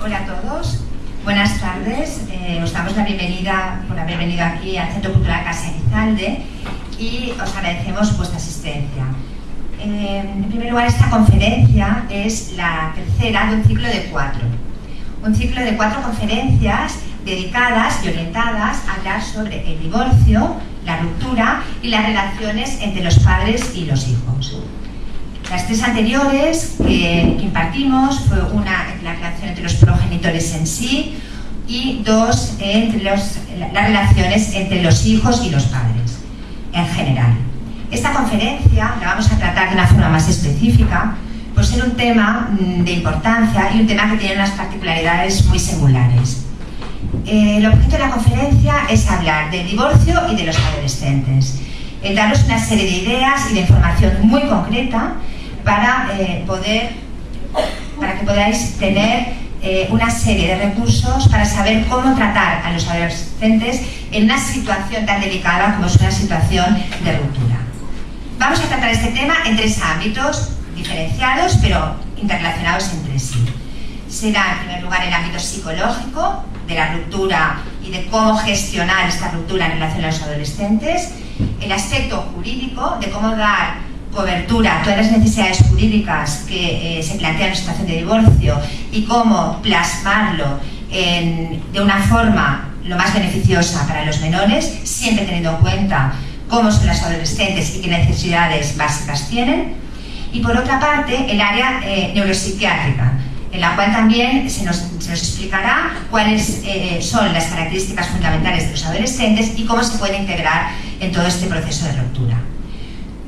Hola a todos, buenas tardes. Os damos la bienvenida por haber venido aquí al Centro Cultural Casa Elizalde y os agradecemos vuestra asistencia. En primer lugar, esta conferencia es la tercera de un ciclo de cuatro. Un ciclo de 4 conferencias dedicadas y orientadas a hablar sobre el divorcio, la ruptura y las relaciones entre los padres y los hijos. Las 3 anteriores que impartimos fue una la relación entre los progenitores en sí y 2 entre las relaciones entre los hijos y los padres en general. Esta conferencia la vamos a tratar de una forma más específica por ser un tema de importancia y un tema que tiene unas particularidades muy singulares. El objeto de la conferencia es hablar del divorcio y de los adolescentes, daros una serie de ideas y de información muy concreta para que podáis tener una serie de recursos para saber cómo tratar a los adolescentes en una situación tan delicada como es una situación de ruptura. Vamos a tratar este tema en 3 ámbitos diferenciados pero interrelacionados entre sí. Será en primer lugar el ámbito psicológico de la ruptura y de cómo gestionar esta ruptura en relación a los adolescentes, el aspecto jurídico de cómo dar cobertura a todas las necesidades jurídicas que se plantean en situación de divorcio y cómo plasmarlo de una forma lo más beneficiosa para los menores, siempre teniendo en cuenta cómo son los adolescentes y qué necesidades básicas tienen. Y por otra parte, el área neuropsiquiátrica, en la cual también se nos explicará cuáles son las características fundamentales de los adolescentes y cómo se puede integrar en todo este proceso de ruptura.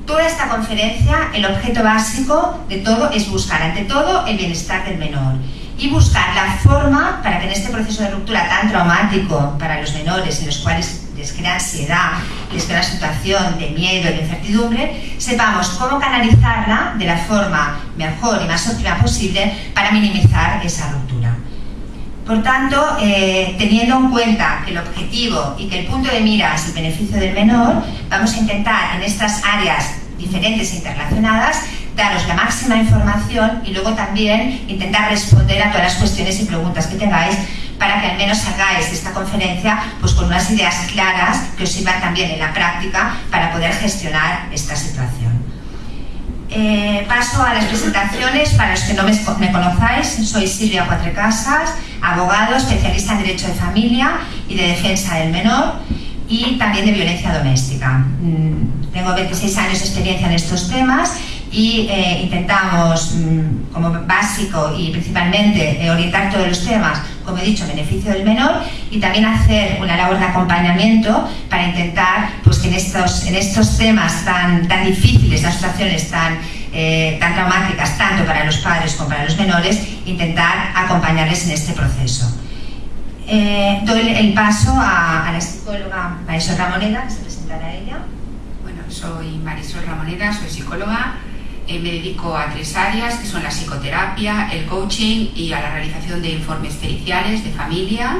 Toda esta conferencia, el objeto básico de todo es buscar, ante todo, el bienestar del menor y buscar la forma para que en este proceso de ruptura tan traumático para los menores, en los cuales les crea ansiedad, les crea una situación de miedo y de incertidumbre, sepamos cómo canalizarla de la forma mejor y más óptima posible para minimizar esa ruptura. Por tanto, teniendo en cuenta que el objetivo y que el punto de mira es el beneficio del menor, vamos a intentar en estas áreas diferentes e interrelacionadas daros la máxima información y luego también intentar responder a todas las cuestiones y preguntas que tengáis para que al menos salgáis de esta conferencia pues con unas ideas claras que os sirvan también en la práctica para poder gestionar esta situación. Paso a las presentaciones. Para los que no me conozcáis, soy Silvia Cuatrecasas, abogado, especialista en Derecho de Familia y de Defensa del Menor y también de violencia doméstica. Tengo 26 años de experiencia en estos temas y intentamos, como básico y principalmente, orientar todos los temas, como he dicho, en beneficio del menor y también hacer una labor de acompañamiento para intentar pues, que en estos temas tan difíciles, las situaciones tan traumáticas, tanto para los padres como para los menores, intentar acompañarles en este proceso. Doy el paso a la psicóloga Marisol Ramoneda, que se presentará ella. Bueno, soy Marisol Ramoneda, soy psicóloga. Me dedico a 3 áreas, que son la psicoterapia, el coaching y a la realización de informes periciales de familia.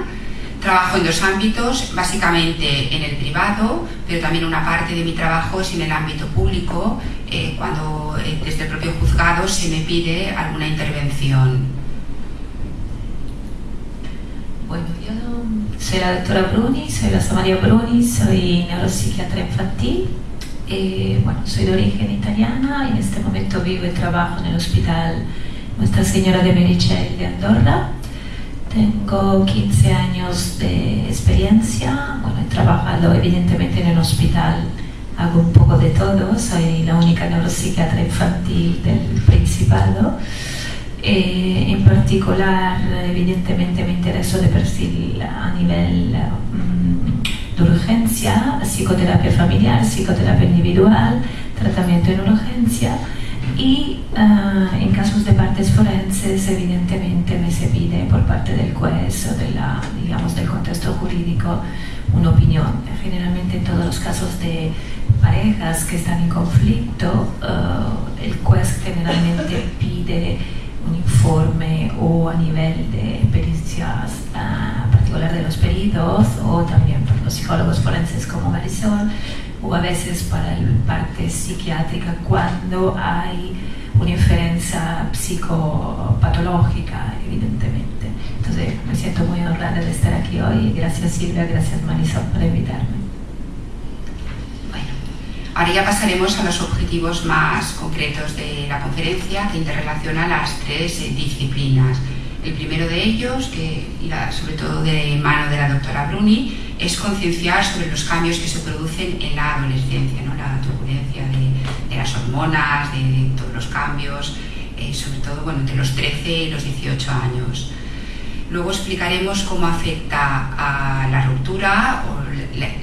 Trabajo en 2 ámbitos, básicamente en el privado, pero también una parte de mi trabajo es en el ámbito público, cuando desde el propio juzgado se me pide alguna intervención. Bueno, yo soy la doctora Bruni, soy Rosa María Bruni, soy neuropsiquiatra infantil. Bueno, soy de origen italiana y en este momento vivo y trabajo en el Hospital Nuestra Señora de Meritxell de Andorra. Tengo 15 años de experiencia. Bueno, he trabajado evidentemente en el hospital, hago un poco de todo, soy la única neuropsiquiatra infantil del Principado. En particular, evidentemente me intereso de perfil a nivel de urgencia, psicoterapia familiar, psicoterapia individual, tratamiento en urgencia y en casos de partes forenses evidentemente me se pide por parte del juez o del contexto jurídico una opinión. Generalmente en todos los casos de parejas que están en conflicto, el juez generalmente pide un informe o a nivel de pericias particular de los peritos o también por los psicólogos forenses como Marisol o a veces para la parte psiquiátrica cuando hay una inferencia psicopatológica evidentemente. Entonces entonces me siento muy honrada de estar aquí hoy. Gracias Silvia, gracias Marisol por invitarme. Bueno, ahora ya pasaremos a los objetivos más concretos de la conferencia, que interrelaciona las tres disciplinas. El primero de ellos, sobre todo de mano de la doctora Bruni, es concienciar sobre los cambios que se producen en la adolescencia, ¿no? La turbulencia de las hormonas, de todos los cambios, sobre todo entre los 13 y los 18 años. Luego explicaremos cómo afecta a la ruptura o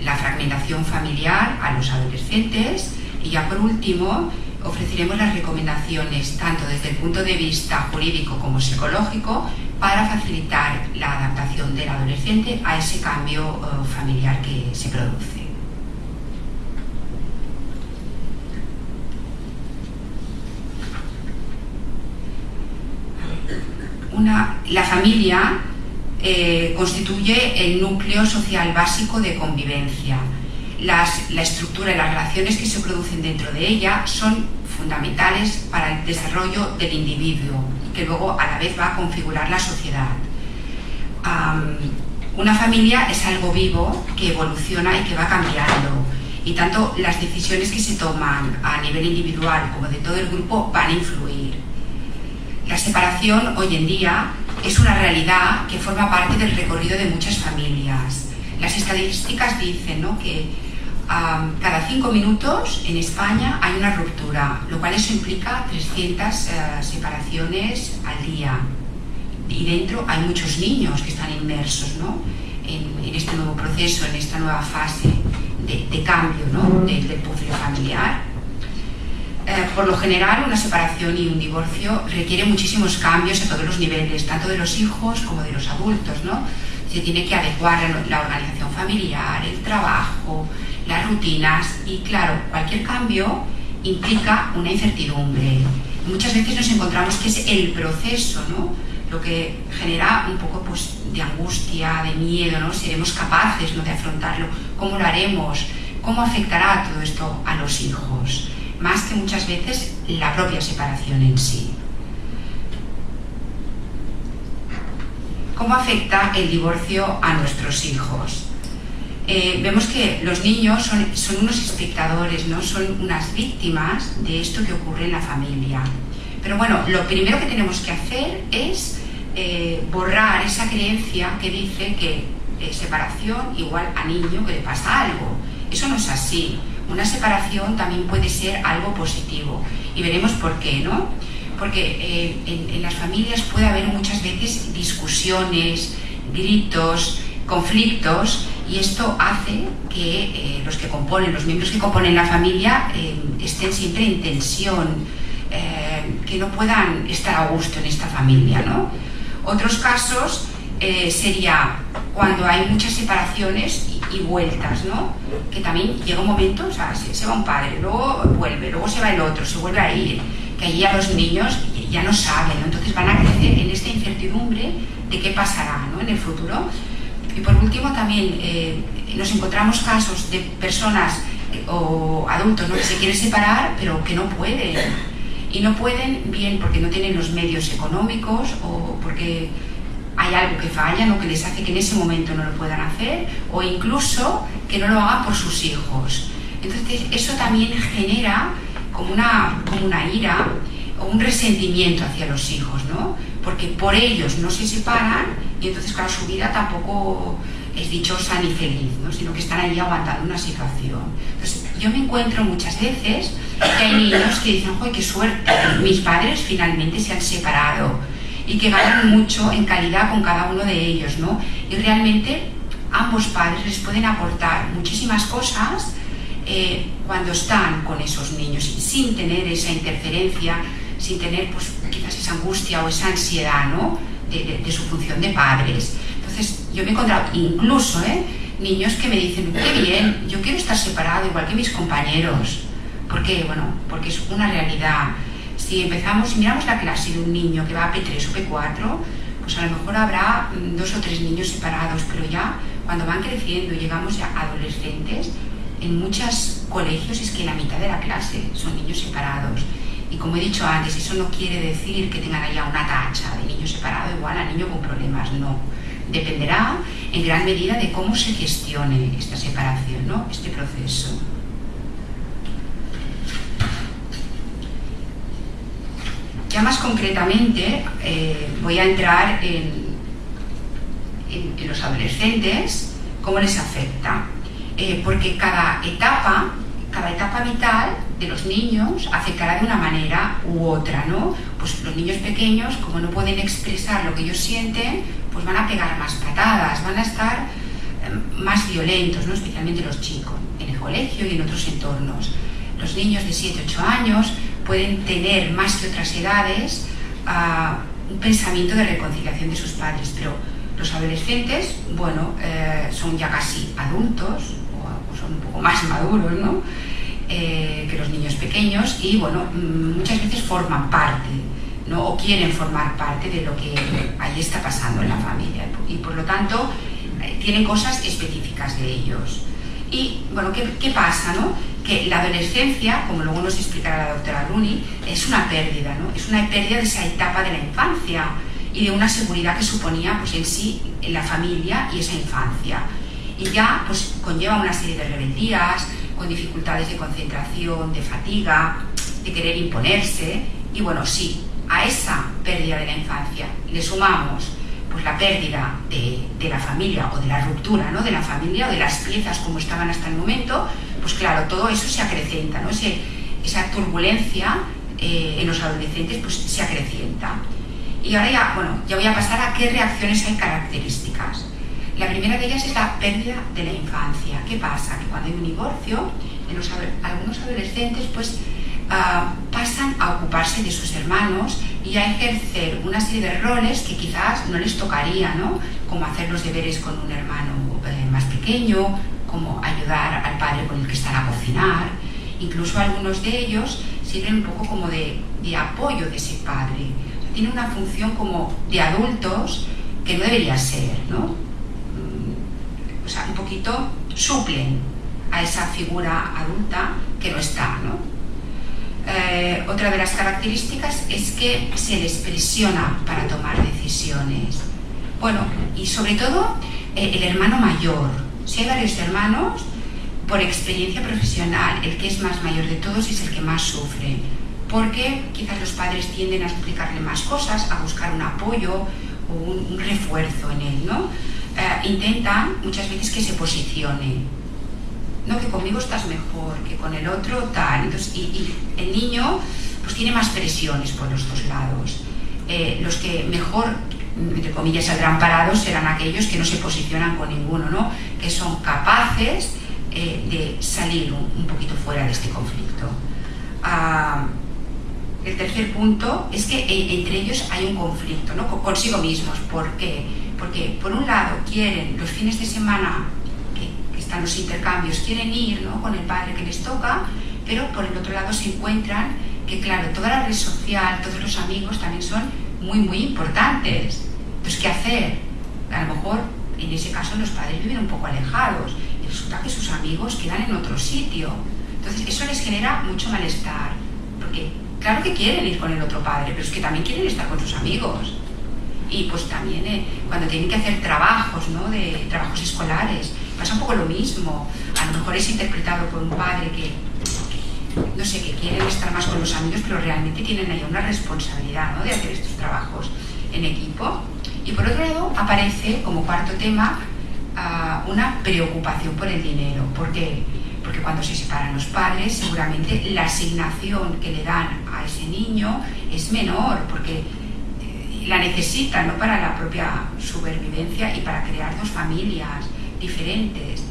la fragmentación familiar a los adolescentes, y ya por último ofreceremos las recomendaciones tanto desde el punto de vista jurídico como psicológico para facilitar la adaptación del adolescente a ese cambio familiar que se produce. La familia constituye el núcleo social básico de convivencia. La estructura y las relaciones que se producen dentro de ella son fundamentales para el desarrollo del individuo, que luego a la vez va a configurar la sociedad. Una familia es algo vivo que evoluciona y que va cambiando, y tanto las decisiones que se toman a nivel individual como de todo el grupo van a influir. La separación hoy en día es una realidad que forma parte del recorrido de muchas familias. Las estadísticas dicen, ¿no?, que cada 5 minutos en España hay una ruptura, lo cual eso implica 300 separaciones al día. Y dentro hay muchos niños que están inmersos, ¿no?, en este nuevo proceso, en esta nueva fase de cambio, ¿no?, del puzzle familiar. Por lo general, una separación y un divorcio requiere muchísimos cambios a todos los niveles, tanto de los hijos como de los adultos, ¿no? Se tiene que adecuar la organización familiar, el trabajo, las rutinas, y claro, cualquier cambio implica una incertidumbre. Muchas veces nos encontramos que es el proceso, ¿no?, lo que genera un poco de angustia, de miedo, ¿no? ¿Seremos capaces, ¿no?, de afrontarlo? ¿Cómo lo haremos? ¿Cómo afectará todo esto a los hijos? Más que muchas veces la propia separación en sí. ¿Cómo afecta el divorcio a nuestros hijos? Vemos que los niños son unos espectadores, ¿no?, son unas víctimas de esto que ocurre en la familia. Pero bueno, lo primero que tenemos que hacer es borrar esa creencia que dice que separación igual a niño que le pasa algo. Eso no es así. Una separación también puede ser algo positivo, y veremos por qué, ¿no? Porque en las familias puede haber muchas veces discusiones, gritos, conflictos, y esto hace que los miembros que componen la familia estén siempre en tensión, que no puedan estar a gusto en esta familia, ¿no? Otros casos sería cuando hay muchas separaciones y vueltas, ¿no? Que también llega un momento, o sea, se va un padre, luego vuelve, luego se va el otro, se vuelve a ir, que allí a los niños ya no saben, ¿no? Entonces van a crecer en esta incertidumbre de qué pasará, ¿no?, en el futuro. Y por último también nos encontramos casos de personas o adultos, ¿no?, que se quieren separar pero que no pueden, y no pueden bien porque no tienen los medios económicos o porque hay algo que falla, ¿no?, que les hace que en ese momento no lo puedan hacer, o incluso que no lo hagan por sus hijos. Entonces eso también genera como una ira o un resentimiento hacia los hijos, ¿no?, porque por ellos no se separan, y entonces claro, su vida tampoco es dichosa ni feliz, ¿no?, sino que están ahí aguantando una situación. Entonces yo me encuentro muchas veces que hay niños que dicen: ¡ay, qué suerte! Mis padres finalmente se han separado, y que ganan mucho en calidad con cada uno de ellos, ¿no? Y realmente ambos padres les pueden aportar muchísimas cosas cuando están con esos niños, sin tener esa interferencia, sin tener pues quizás esa angustia o esa ansiedad, ¿no?, de su función de padres. Entonces yo me he encontrado incluso niños que me dicen: qué bien, yo quiero estar separado igual que mis compañeros. ¿Por qué? Bueno, porque es una realidad. Si miramos la clase de un niño que va a P3 o P4, pues a lo mejor habrá 2 o 3 niños separados, pero ya cuando van creciendo y llegamos ya a adolescentes, en muchos colegios es que la mitad de la clase son niños separados. Y como he dicho antes, eso no quiere decir que tengan allá una tacha de niño separado igual a niño con problemas, no. Dependerá en gran medida de cómo se gestione esta separación, ¿no? Este proceso. Ya más concretamente voy a entrar en los adolescentes, cómo les afecta. Porque cada etapa vital de los niños afectará de una manera u otra, ¿no? Pues los niños pequeños, como no pueden expresar lo que ellos sienten, pues van a pegar más patadas, van a estar más violentos, ¿no? Especialmente los chicos, en el colegio y en otros entornos. Los niños de 7-8 años pueden tener más que otras edades un pensamiento de reconciliación de sus padres, pero los adolescentes, bueno, son ya casi adultos, o son un poco más maduros, ¿no? Que los niños pequeños y, bueno, muchas veces forman parte, ¿no? O quieren formar parte de lo que ahí está pasando en la familia y, por lo tanto, tienen cosas específicas de ellos. Y, bueno, ¿qué pasa, no? Que la adolescencia, como luego nos explicará la doctora Bruni, es una pérdida, ¿no? Es una pérdida de esa etapa de la infancia y de una seguridad que suponía, pues, en sí, en la familia y esa infancia. Y ya, pues, conlleva una serie de rebeldías, con dificultades de concentración, de fatiga, de querer imponerse. Y, bueno, sí, a esa pérdida de la infancia le sumamos, pues, la pérdida de la familia o de la ruptura, ¿no? De la familia o de las piezas como estaban hasta el momento, pues claro, todo eso se acrecienta, ¿no? Esa turbulencia en los adolescentes pues se acrecienta. Y ahora ya voy a pasar a qué reacciones hay características. La primera de ellas es la pérdida de la infancia. ¿Qué pasa? Que cuando hay un divorcio, algunos adolescentes pues pasan a ocuparse de sus hermanos y a ejercer una serie de roles que quizás no les tocaría, ¿no? Como hacer los deberes con un hermano más pequeño, como ayudar al padre con el que están a cocinar. Incluso algunos de ellos sirven un poco como de apoyo de ese padre. O sea, tiene una función como de adultos que no debería ser, ¿no? O sea, un poquito suplen a esa figura adulta que no está, ¿no? Otra de las características es que se les presiona para tomar decisiones. Bueno, y sobre todo el hermano mayor. Si hay varios hermanos, por experiencia profesional, el que es más mayor de todos es el que más sufre, porque quizás los padres tienden a explicarle más cosas, a buscar un apoyo o un refuerzo en él, ¿no? Intentan muchas veces que se posicione. No, que conmigo estás mejor, que con el otro tal. Entonces, y el niño pues tiene más presiones por los dos lados. Los que mejor, entre comillas, saldrán parados serán aquellos que no se posicionan con ninguno, ¿no? Que son capaces de salir un poquito fuera de este conflicto. El tercer punto es que entre ellos hay un conflicto, ¿no? Consigo mismos. ¿Por qué? Porque por un lado quieren los fines de semana que están los intercambios, quieren ir, ¿no? Con el padre que les toca, pero por el otro lado se encuentran que, claro, toda la red social, todos los amigos también son muy, muy importantes. Entonces, ¿qué hacer? A lo mejor, en ese caso, los padres viven un poco alejados y resulta que sus amigos quedan en otro sitio. Entonces, eso les genera mucho malestar, porque claro que quieren ir con el otro padre, pero es que también quieren estar con sus amigos. Y pues también cuando tienen que hacer trabajos, ¿no? De trabajos escolares, pasa un poco lo mismo. A lo mejor es interpretado por un padre que no sé, que quieren estar más con los amigos, pero realmente tienen ahí una responsabilidad, ¿no? De hacer estos trabajos en equipo. Y por otro lado aparece como cuarto tema una preocupación por el dinero. ¿Por qué? Porque cuando se separan los padres, seguramente la asignación que le dan a ese niño es menor, porque la necesitan, ¿no? Para la propia supervivencia y para crear dos familias diferentes.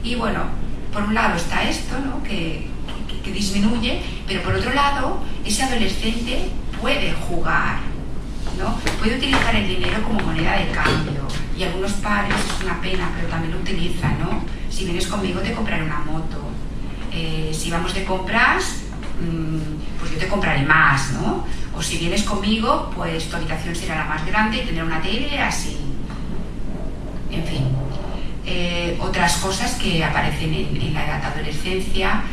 Y bueno, por un lado está esto, ¿no? que disminuye, pero por otro lado ese adolescente puede jugar, ¿no? Puede utilizar el dinero como moneda de cambio, y algunos padres, es una pena, pero también lo utilizan, ¿no? Si vienes conmigo te compraré una moto, si vamos de compras, pues yo te compraré más, ¿no? O si vienes conmigo, pues tu habitación será la más grande y tendrá una tele así. En fin, otras cosas que aparecen en la edad de adolescencia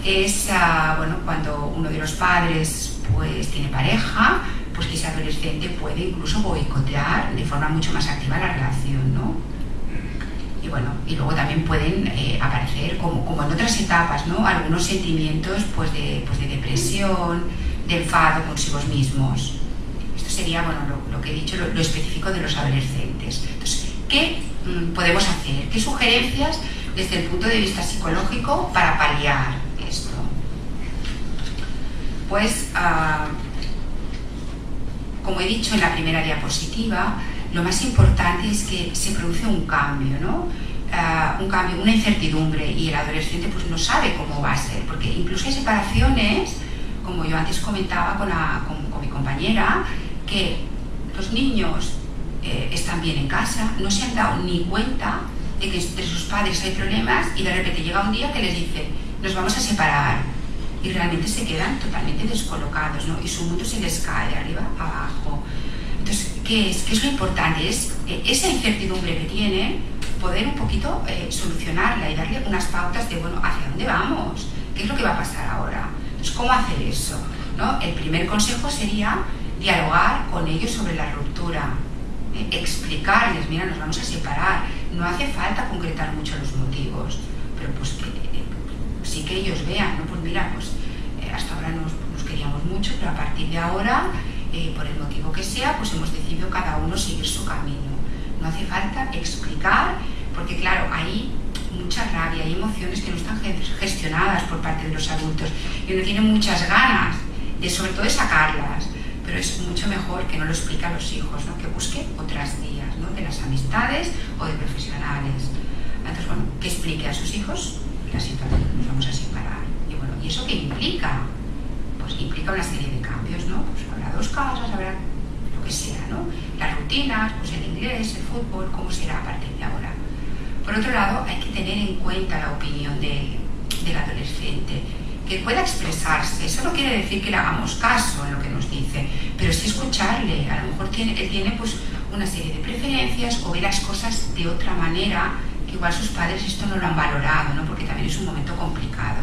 es, bueno, cuando uno de los padres pues tiene pareja, pues que ese adolescente puede incluso boicotear de forma mucho más activa la relación, ¿no? Y bueno, y luego también pueden aparecer, como en otras etapas, ¿no? Algunos sentimientos pues de depresión, de enfado consigo mismos. Esto sería, bueno, lo que he dicho, lo específico de los adolescentes. Entonces, ¿qué podemos hacer? ¿Qué sugerencias desde el punto de vista psicológico para paliar esto? Pues, como he dicho en la primera diapositiva, lo más importante es que se produce un cambio, ¿no? Un cambio, una incertidumbre, y el adolescente pues no sabe cómo va a ser, porque incluso hay separaciones, como yo antes comentaba con mi compañera, que los niños están bien en casa, no se han dado ni cuenta de que entre sus padres hay problemas, y de repente llega un día que les dice, nos vamos a separar, y realmente se quedan totalmente descolocados, ¿no? Y su mundo se les cae de arriba abajo. Entonces, ¿qué es lo importante? Es esa incertidumbre que tienen, poder un poquito solucionarla y darle unas pautas de, bueno, ¿hacia dónde vamos? ¿Qué es lo que va a pasar ahora? Entonces, ¿cómo hacer eso? ¿No? El primer consejo sería dialogar con ellos sobre la ruptura, explicarles, mira, nos vamos a separar, no hace falta concretar mucho los motivos, pero pues que sí que ellos vean, ¿no? Pues mira, pues hasta ahora nos queríamos mucho, pero a partir de ahora, por el motivo que sea, pues hemos decidido cada uno seguir su camino. No hace falta explicar, porque claro, hay mucha rabia, hay emociones que no están gestionadas por parte de los adultos, y uno tiene muchas ganas de, sobre todo, de sacarlas, pero es mucho mejor que no lo explique a los hijos, ¿no? Que busque otras vías, ¿no? De las amistades o de profesionales. Entonces, bueno, que explique a sus hijos la situación, nos vamos a separar. Y bueno, ¿y eso qué implica? Pues implica una serie de cambios, ¿no? Pues habrá dos casas, habrá lo que sea, ¿no? Las rutinas, pues el inglés, el fútbol, ¿cómo será a partir de ahora? Por otro lado, hay que tener en cuenta la opinión del adolescente, que pueda expresarse. Eso no quiere decir que le hagamos caso en lo que nos dice, pero sí escucharle. A lo mejor él tiene pues una serie de preferencias, o ve las cosas de otra manera, que igual sus padres esto no lo han valorado, ¿no? Porque también es un momento complicado.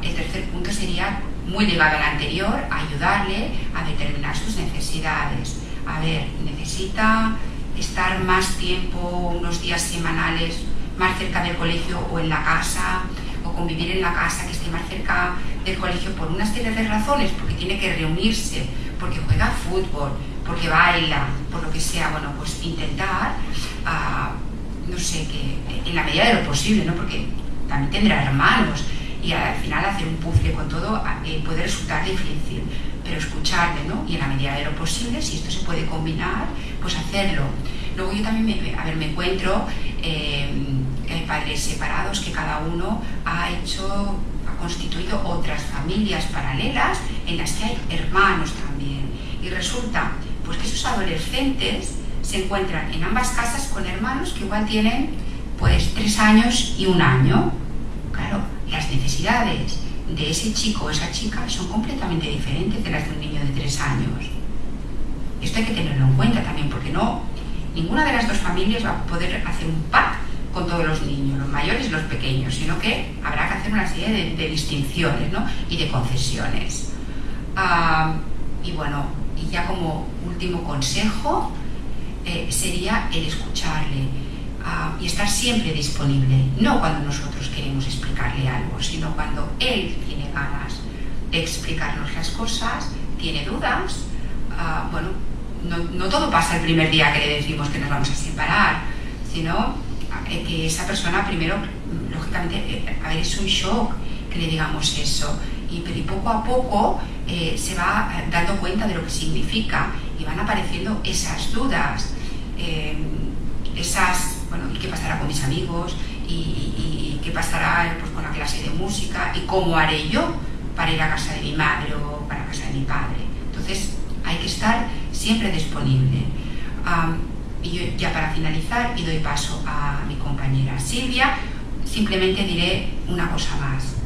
El tercer punto sería, muy ligado al anterior, ayudarle a determinar sus necesidades. A ver, necesita estar más tiempo, unos días semanales, más cerca del colegio o en la casa, o convivir en la casa que esté más cerca del colegio por una serie de razones, porque tiene que reunirse, porque juega fútbol, porque baila, por lo que sea. Bueno, pues intentar, no sé, que en la medida de lo posible, ¿no? Porque también tendrá hermanos, y al final hacer un puzzle con todo puede resultar difícil, pero escucharle, ¿no? Y en la medida de lo posible, si esto se puede combinar, pues hacerlo. Luego yo también me encuentro padres separados que cada uno ha constituido otras familias paralelas en las que hay hermanos también, y resulta pues que esos adolescentes se encuentran en ambas casas con hermanos que igual tienen pues 3 años y 1 año. Claro, las necesidades de ese chico o esa chica son completamente diferentes de las de un niño de 3 años. Esto hay que tenerlo en cuenta también, porque ninguna de las dos familias va a poder hacer un pack con todos los niños, los mayores y los pequeños, sino que habrá que hacer una serie de distinciones, ¿no? Y de concesiones. Y bueno, y ya como último consejo sería el escucharle y estar siempre disponible, no cuando nosotros queremos explicarle algo, sino cuando él tiene ganas de explicarnos las cosas, tiene dudas. Bueno, no todo pasa el primer día que le decimos que nos vamos a separar, sino que esa persona primero, lógicamente, es un shock que le digamos eso, y poco a poco se va dando cuenta de lo que significa, y van apareciendo esas dudas, bueno, ¿y qué pasará con mis amigos? ¿Y qué pasará pues, con la clase de música? ¿Y cómo haré yo para ir a casa de mi madre o para casa de mi padre? Entonces hay que estar siempre disponible. Y yo ya para finalizar, y doy paso a mi compañera Silvia, simplemente diré una cosa más.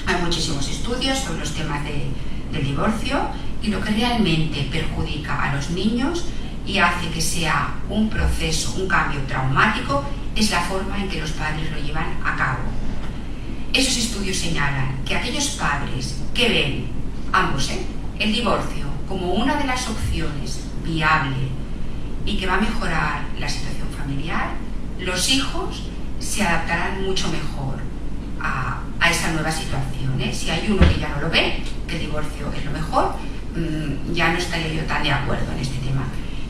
Hay muchísimos estudios sobre los temas del divorcio, y lo que realmente perjudica a los niños y hace que sea un proceso, un cambio traumático, es la forma en que los padres lo llevan a cabo. Esos estudios señalan que aquellos padres que ven, ambos, el divorcio como una de las opciones viable y que va a mejorar la situación familiar, los hijos se adaptarán mucho mejor a esa nueva situación. Si hay uno que ya no lo ve, que el divorcio es lo mejor, ya no estaría yo tan de acuerdo en este tema.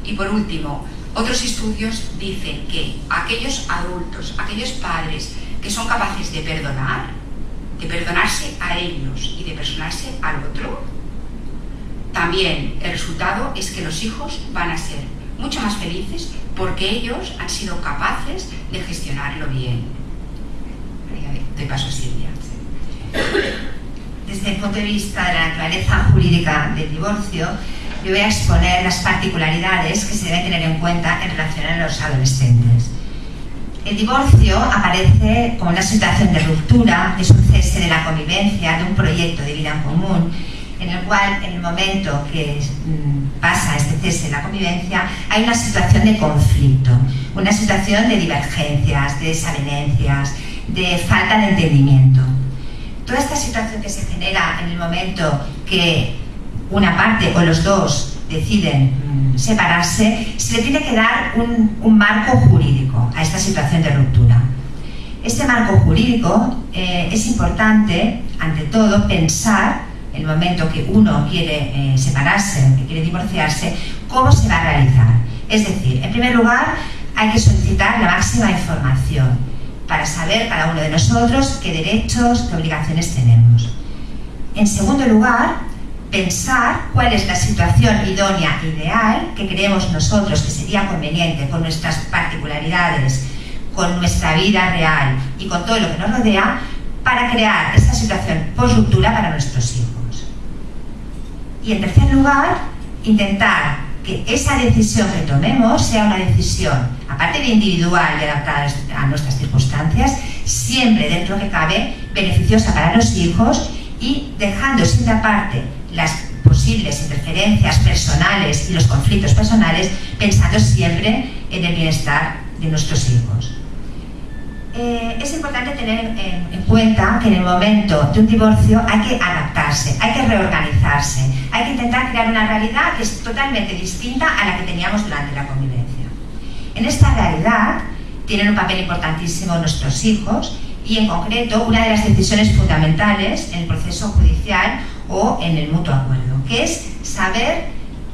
Y por último, otros estudios dicen que aquellos adultos, aquellos padres que son capaces de perdonarse a ellos y de perdonarse al otro, también el resultado es que los hijos van a ser mucho más felices porque ellos han sido capaces de gestionarlo bien. Te paso a Silvia. Desde el punto de vista de la naturaleza jurídica del divorcio, yo voy a exponer las particularidades que se deben tener en cuenta en relación a los adolescentes. El divorcio aparece como una situación de ruptura, es un cese de la convivencia, de un proyecto de vida en común, en el cual, en el momento que pasa este cese de la convivencia, hay una situación de conflicto, una situación de divergencias, de desavenencias, de falta de entendimiento. Toda esta situación que se genera en el momento que una parte o los dos deciden separarse, se le tiene que dar un marco jurídico a esta situación de ruptura. Este marco jurídico es importante, ante todo, pensar en el momento que uno quiere separarse, que quiere divorciarse, cómo se va a realizar. Es decir, en primer lugar, hay que solicitar la máxima información para saber cada uno de nosotros qué derechos, qué obligaciones tenemos. En segundo lugar, pensar cuál es la situación idónea, ideal, que creemos nosotros que sería conveniente con nuestras particularidades, con nuestra vida real y con todo lo que nos rodea, para crear esta situación post-ruptura para nuestros hijos. Y en tercer lugar, intentar que esa decisión que tomemos sea una decisión, aparte de individual y adaptada a nuestras circunstancias, siempre dentro que cabe beneficiosa para los hijos y dejando siempre aparte las posibles interferencias personales y los conflictos personales, pensando siempre en el bienestar de nuestros hijos. Es importante tener en cuenta que en el momento de un divorcio hay que adaptarse, hay que reorganizarse, hay que intentar crear una realidad que es totalmente distinta a la que teníamos durante la convivencia. En esta realidad tienen un papel importantísimo nuestros hijos y, en concreto, una de las decisiones fundamentales en el proceso judicial o en el mutuo acuerdo, que es saber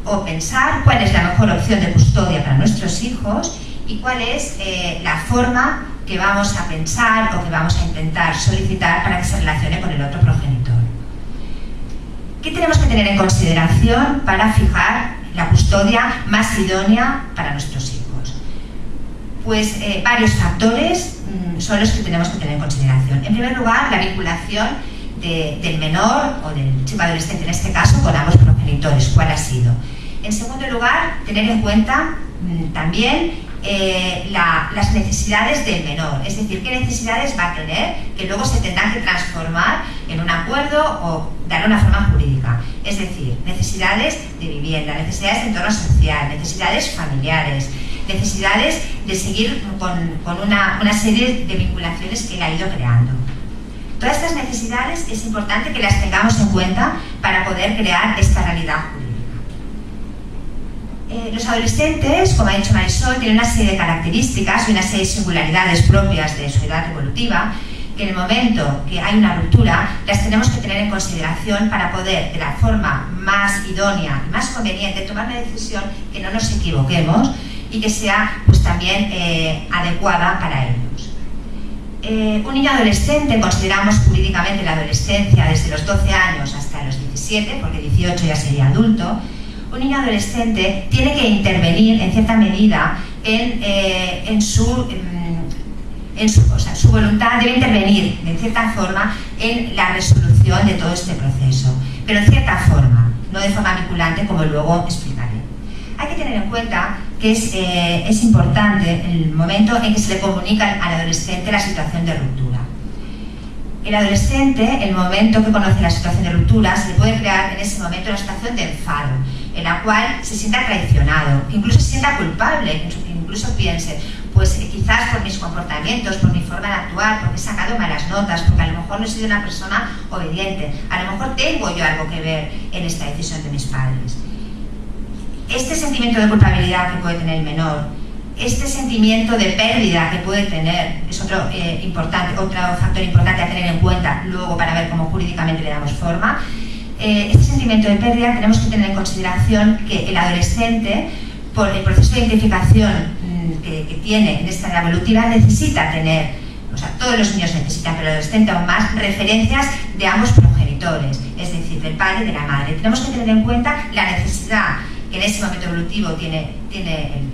o pensar cuál es la mejor opción de custodia para nuestros hijos y cuál es la forma que vamos a pensar o que vamos a intentar solicitar para que se relacione con el otro progenitor. ¿Qué tenemos que tener en consideración para fijar la custodia más idónea para nuestros hijos? Pues varios factores son los que tenemos que tener en consideración. En primer lugar, la vinculación del menor o del chico adolescente, en este caso, con ambos progenitores, cuál ha sido. En segundo lugar, tener en cuenta también las necesidades del menor, es decir, qué necesidades va a tener que luego se tendrán que transformar en un acuerdo o dar una forma jurídica, es decir, necesidades de vivienda, necesidades de entorno social, necesidades familiares, necesidades de seguir con una serie de vinculaciones que él ha ido creando. Todas estas necesidades es importante que las tengamos en cuenta para poder crear esta realidad jurídica. Los adolescentes, como ha dicho Marisol, tienen una serie de características y una serie de singularidades propias de su edad evolutiva que en el momento que hay una ruptura las tenemos que tener en consideración para poder, de la forma más idónea y más conveniente, tomar una decisión que no nos equivoquemos y que sea pues también adecuada para ellos. Un niño adolescente, consideramos jurídicamente la adolescencia desde los 12 años hasta los 17, porque 18 ya sería adulto. Un niño adolescente tiene que intervenir en cierta medida su voluntad, debe intervenir de cierta forma en la resolución de todo este proceso, pero en cierta forma, no de forma vinculante, como luego explicaré. Hay que tener en cuenta que es importante el momento en que se le comunica al adolescente la situación de ruptura. El adolescente, el momento que conoce la situación de ruptura, se le puede crear en ese momento una situación de enfado, en la cual se sienta traicionado, incluso se sienta culpable, incluso incluso piense, pues quizás por mis comportamientos, por mi forma de actuar, porque he sacado malas notas, porque a lo mejor no he sido una persona obediente, a lo mejor tengo yo algo que ver en esta decisión de mis padres. Este sentimiento de culpabilidad que puede tener el menor, este sentimiento de pérdida que puede tener, es otro factor importante a tener en cuenta luego para ver cómo jurídicamente le damos forma. Este sentimiento de pérdida tenemos que tener en consideración que el adolescente, por el proceso de identificación que tiene en esta edad evolutiva, necesita tener, o sea, todos los niños necesitan, pero el adolescente aún más, referencias de ambos progenitores, es decir, del padre y de la madre. Tenemos que tener en cuenta la necesidad que en ese momento evolutivo tiene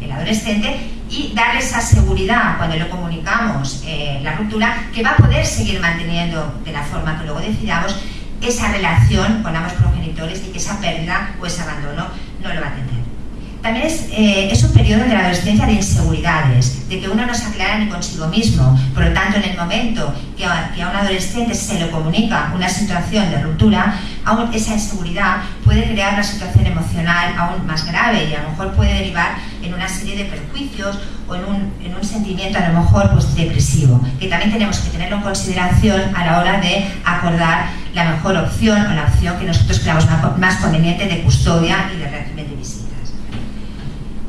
el adolescente y darle esa seguridad cuando le comunicamos la ruptura, que va a poder seguir manteniendo de la forma que luego decidamos esa relación con ambos progenitores y que esa pérdida o ese abandono no lo va a tener. También es un periodo de la adolescencia de inseguridades, de que uno no se aclara ni consigo mismo. Por lo tanto, en el momento que a un adolescente se le comunica una situación de ruptura, aún esa inseguridad puede crear una situación emocional aún más grave y a lo mejor puede derivar en una serie de perjuicios o en un sentimiento a lo mejor pues, depresivo, que también tenemos que tenerlo en consideración a la hora de acordar la mejor opción o la opción que nosotros creamos más conveniente de custodia y de régimen de visitas.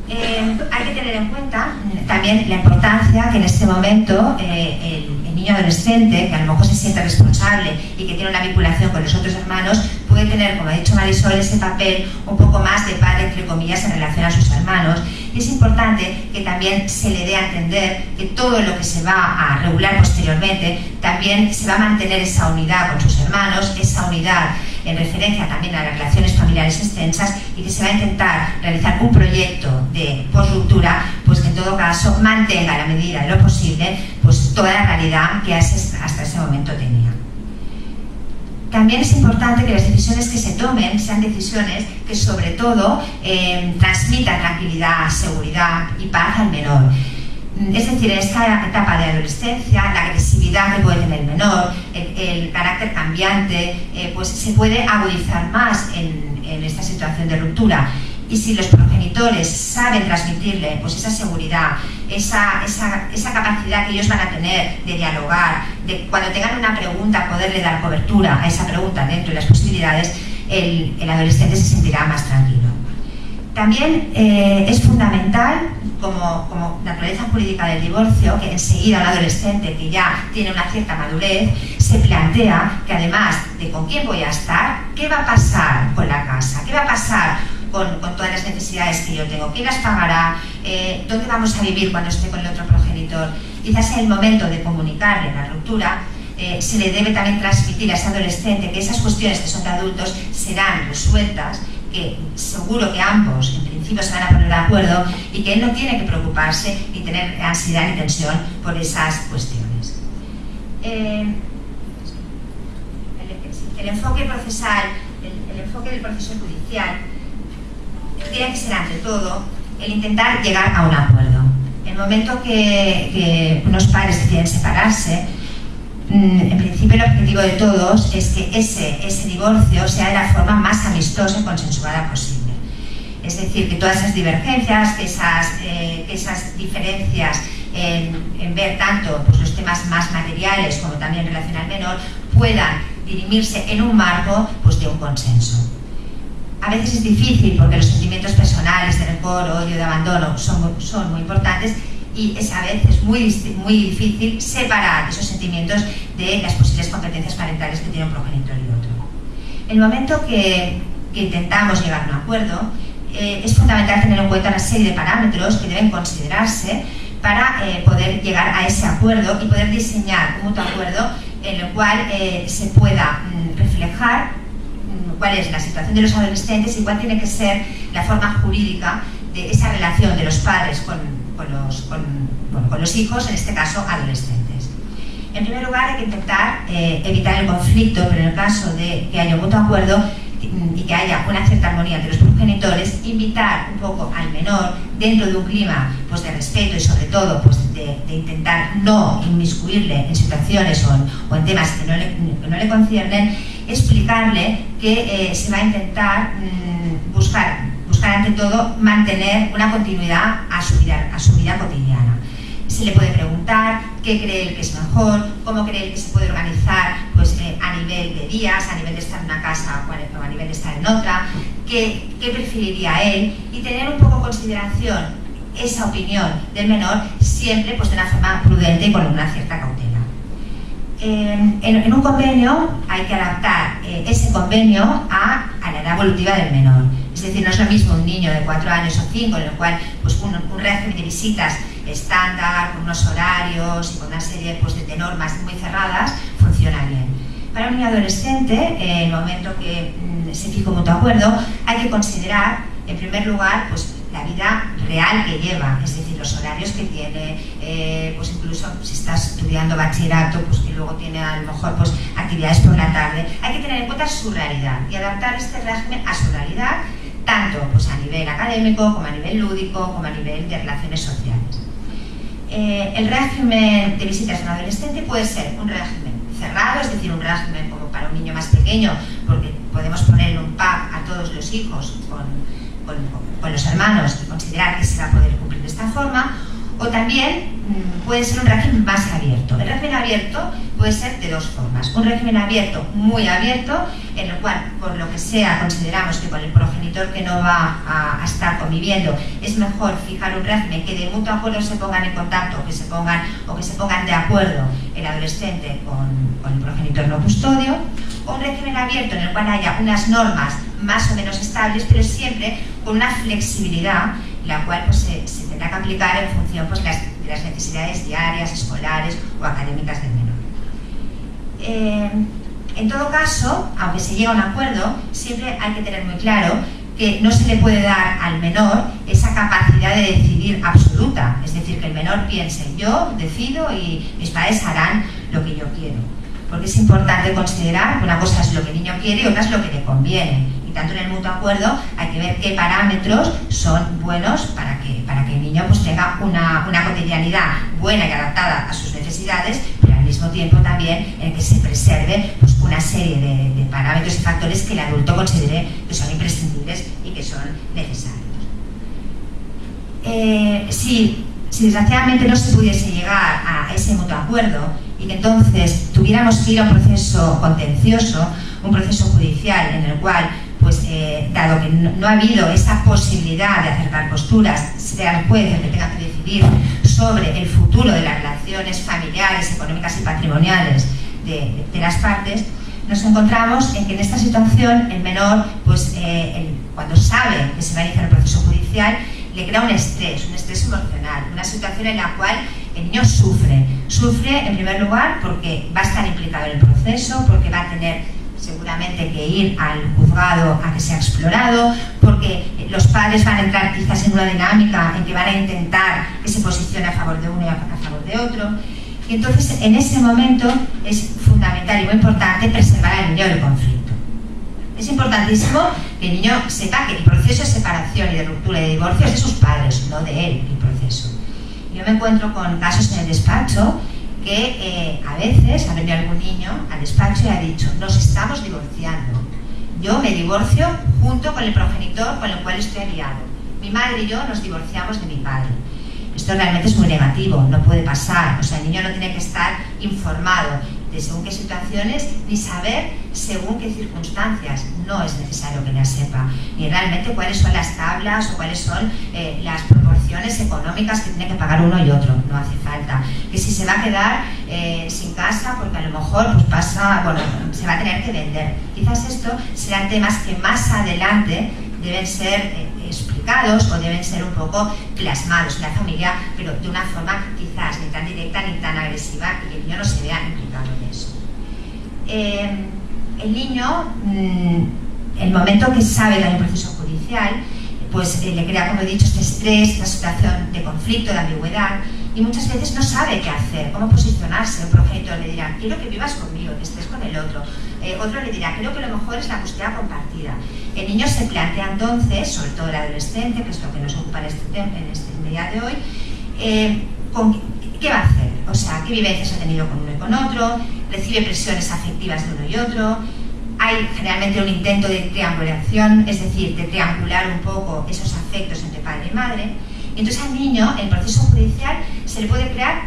Hay que tener en cuenta también la importancia que en este momento el niño adolescente, que a lo mejor se siente responsable y que tiene una vinculación con los otros hermanos, puede tener, como ha dicho Marisol, ese papel un poco más de padre, entre comillas, en relación a sus hermanos. Y es importante que también se le dé a entender que todo lo que se va a regular posteriormente también se va a mantener esa unidad con sus hermanos, esa unidad en referencia también a las relaciones familiares extensas, y que se va a intentar realizar un proyecto de post-ruptura pues que en todo caso mantenga a la medida de lo posible pues toda la realidad que hasta ese momento tenía. También es importante que las decisiones que se tomen sean decisiones que sobre todo transmitan tranquilidad, seguridad y paz al menor. Es decir, en esta etapa de adolescencia, la agresividad que puede tener el menor, el carácter cambiante, pues se puede agudizar más en esta situación de ruptura. Y si los progenitores saben transmitirle pues esa seguridad, esa capacidad que ellos van a tener de dialogar, de cuando tengan una pregunta poderle dar cobertura a esa pregunta dentro de las posibilidades, el adolescente se sentirá más tranquilo. También es fundamental, como naturaleza jurídica del divorcio, que enseguida un adolescente que ya tiene una cierta madurez se plantea que además de con quién voy a estar, ¿qué va a pasar con la casa? ¿Qué va a pasar con todas las necesidades que yo tengo? ¿Quién las pagará? ¿Dónde vamos a vivir cuando esté con el otro progenitor? Quizás en el momento de comunicarle la ruptura, se le debe también transmitir a ese adolescente que esas cuestiones que son de adultos serán resueltas, que seguro que ambos en principio se van a poner de acuerdo y que él no tiene que preocuparse ni tener ansiedad ni tensión por esas cuestiones. El enfoque procesal, el enfoque del proceso judicial tiene que ser ante todo el intentar llegar a un acuerdo. En el momento que unos padres deciden separarse, en principio el objetivo de todos es que ese divorcio sea de la forma más amistosa y consensuada posible. Es decir, que todas esas divergencias, que esas diferencias en ver tanto pues, los temas más materiales como también en relación al menor puedan dirimirse en un marco pues, de un consenso. A veces es difícil porque los sentimientos personales de rencor, odio, de abandono son muy importantes, y es a veces muy difícil separar esos sentimientos de las posibles competencias parentales que tiene un progenitor y otro. En el momento que intentamos llegar a un acuerdo, es fundamental tener en cuenta una serie de parámetros que deben considerarse para poder llegar a ese acuerdo y poder diseñar un mutuo acuerdo en el cual se pueda reflejar cuál es la situación de los adolescentes y cuál tiene que ser la forma jurídica de esa relación de los padres con los hijos, en este caso adolescentes. En primer lugar, hay que intentar evitar el conflicto, pero en el caso de que haya un mutuo acuerdo y que haya una cierta armonía entre los progenitores, invitar un poco al menor dentro de un clima pues, de respeto y sobre todo pues, de intentar no inmiscuirle en situaciones o en temas que no le conciernen, explicarle que se va a intentar buscar ante todo, mantener una continuidad a su vida cotidiana. Se le puede preguntar qué cree él que es mejor, cómo cree él que se puede organizar pues, a nivel de días, a nivel de estar en una casa o a nivel de estar en otra, qué preferiría él, y tener un poco en consideración esa opinión del menor, siempre pues, de una forma prudente y con una cierta cautela. En un convenio hay que adaptar ese convenio a la edad evolutiva del menor. Es decir, no es lo mismo un niño de 4 años o 5, en el cual pues, un régimen de visitas estándar, con unos horarios y con una serie pues, de normas muy cerradas, funciona bien. Para un niño adolescente, en el momento que se fija un mutuo acuerdo, hay que considerar, en primer lugar, pues, la vida real que lleva, es decir, los horarios que tiene, pues incluso si estás estudiando bachillerato, pues que luego tiene a lo mejor pues, actividades por la tarde. Hay que tener en cuenta su realidad y adaptar este régimen a su realidad, tanto pues, a nivel académico, como a nivel lúdico, como a nivel de relaciones sociales. El régimen de visitas en un adolescente puede ser un régimen cerrado, es decir, un régimen como para un niño más pequeño, porque podemos poner en un pack a todos los hijos con los hermanos y considerar que se va a poder cumplir de esta forma, o también puede ser un régimen más abierto. El régimen abierto puede ser de dos formas. Un régimen abierto, muy abierto, en el cual, por lo que sea, consideramos que con el progenitor que no va a estar conviviendo es mejor fijar un régimen que de mutuo acuerdo se pongan en contacto, que se pongan de acuerdo el adolescente con el progenitor no custodio, o un régimen abierto en el cual haya unas normas más o menos estables, pero siempre con una flexibilidad, la cual pues, se tendrá que aplicar en función pues, de las necesidades diarias, escolares o académicas del menor. En todo caso, aunque se llegue a un acuerdo, siempre hay que tener muy claro que no se le puede dar al menor esa capacidad de decidir absoluta, es decir, que el menor piense, yo decido y mis padres harán lo que yo quiero, porque es importante considerar que una cosa es lo que el niño quiere y otra es lo que le conviene. Tanto en el mutuo acuerdo hay que ver qué parámetros son buenos para que el niño pues, tenga una cotidianidad buena y adaptada a sus necesidades, pero al mismo tiempo también en que se preserve pues, una serie de parámetros y factores que el adulto considere que son imprescindibles y que son necesarios. Si desgraciadamente no se pudiese llegar a ese mutuo acuerdo y que entonces tuviéramos que ir a un proceso contencioso, un proceso judicial en el cual pues dado que no ha habido esa posibilidad de acercar posturas, sea el juez el que tenga que decidir sobre el futuro de las relaciones familiares, económicas y patrimoniales de las partes, nos encontramos en que en esta situación el menor, pues, cuando sabe que se va a iniciar el proceso judicial, le crea un estrés emocional, una situación en la cual el niño sufre en primer lugar porque va a estar implicado en el proceso, porque va a tener seguramente que ir al juzgado a que sea explorado, porque los padres van a entrar quizás en una dinámica en que van a intentar que se posicione a favor de uno y a favor de otro. Y entonces en ese momento es fundamental y muy importante preservar al niño del conflicto. Es importantísimo que el niño sepa que el proceso de separación y de ruptura y de divorcio es de sus padres, no de él el proceso. Yo me encuentro con casos en el despacho que a veces ha venido algún niño al despacho y ha dicho, nos estamos divorciando, yo me divorcio junto con el progenitor con el cual estoy aliado, mi madre y yo nos divorciamos de mi padre. Esto realmente es muy negativo, no puede pasar, o sea, el niño no tiene que estar informado de según qué situaciones, ni saber según qué circunstancias, no es necesario que las sepa, ni realmente cuáles son las tablas o cuáles son las proporciones económicas que tiene que pagar uno y otro, no hace falta. Que si se va a quedar sin casa porque a lo mejor pues pasa, bueno, se va a tener que vender. Quizás esto serán temas que más adelante deben ser explicados o deben ser un poco plasmados en la familia, pero de una forma quizás ni tan directa ni tan agresiva y que el niño no se vea implicado en eso. El niño, el momento que sabe que hay un proceso judicial, pues le crea, como he dicho, este estrés, esta situación de conflicto, de ambigüedad, y muchas veces no sabe qué hacer, cómo posicionarse. El progenitor le dirá, quiero que vivas conmigo, que estés con el otro. Otro le dirá, creo que lo mejor es la custodia compartida. El niño se plantea entonces, sobre todo el adolescente, que es lo que nos ocupa en este día de hoy, ¿qué va a hacer? O sea, ¿qué vivencias ha tenido con uno y con otro? ¿Recibe presiones afectivas de uno y otro? hay generalmente un intento de triangulación, es decir, de triangular un poco esos afectos entre padre y madre. Y entonces al niño, en el proceso judicial, se le puede crear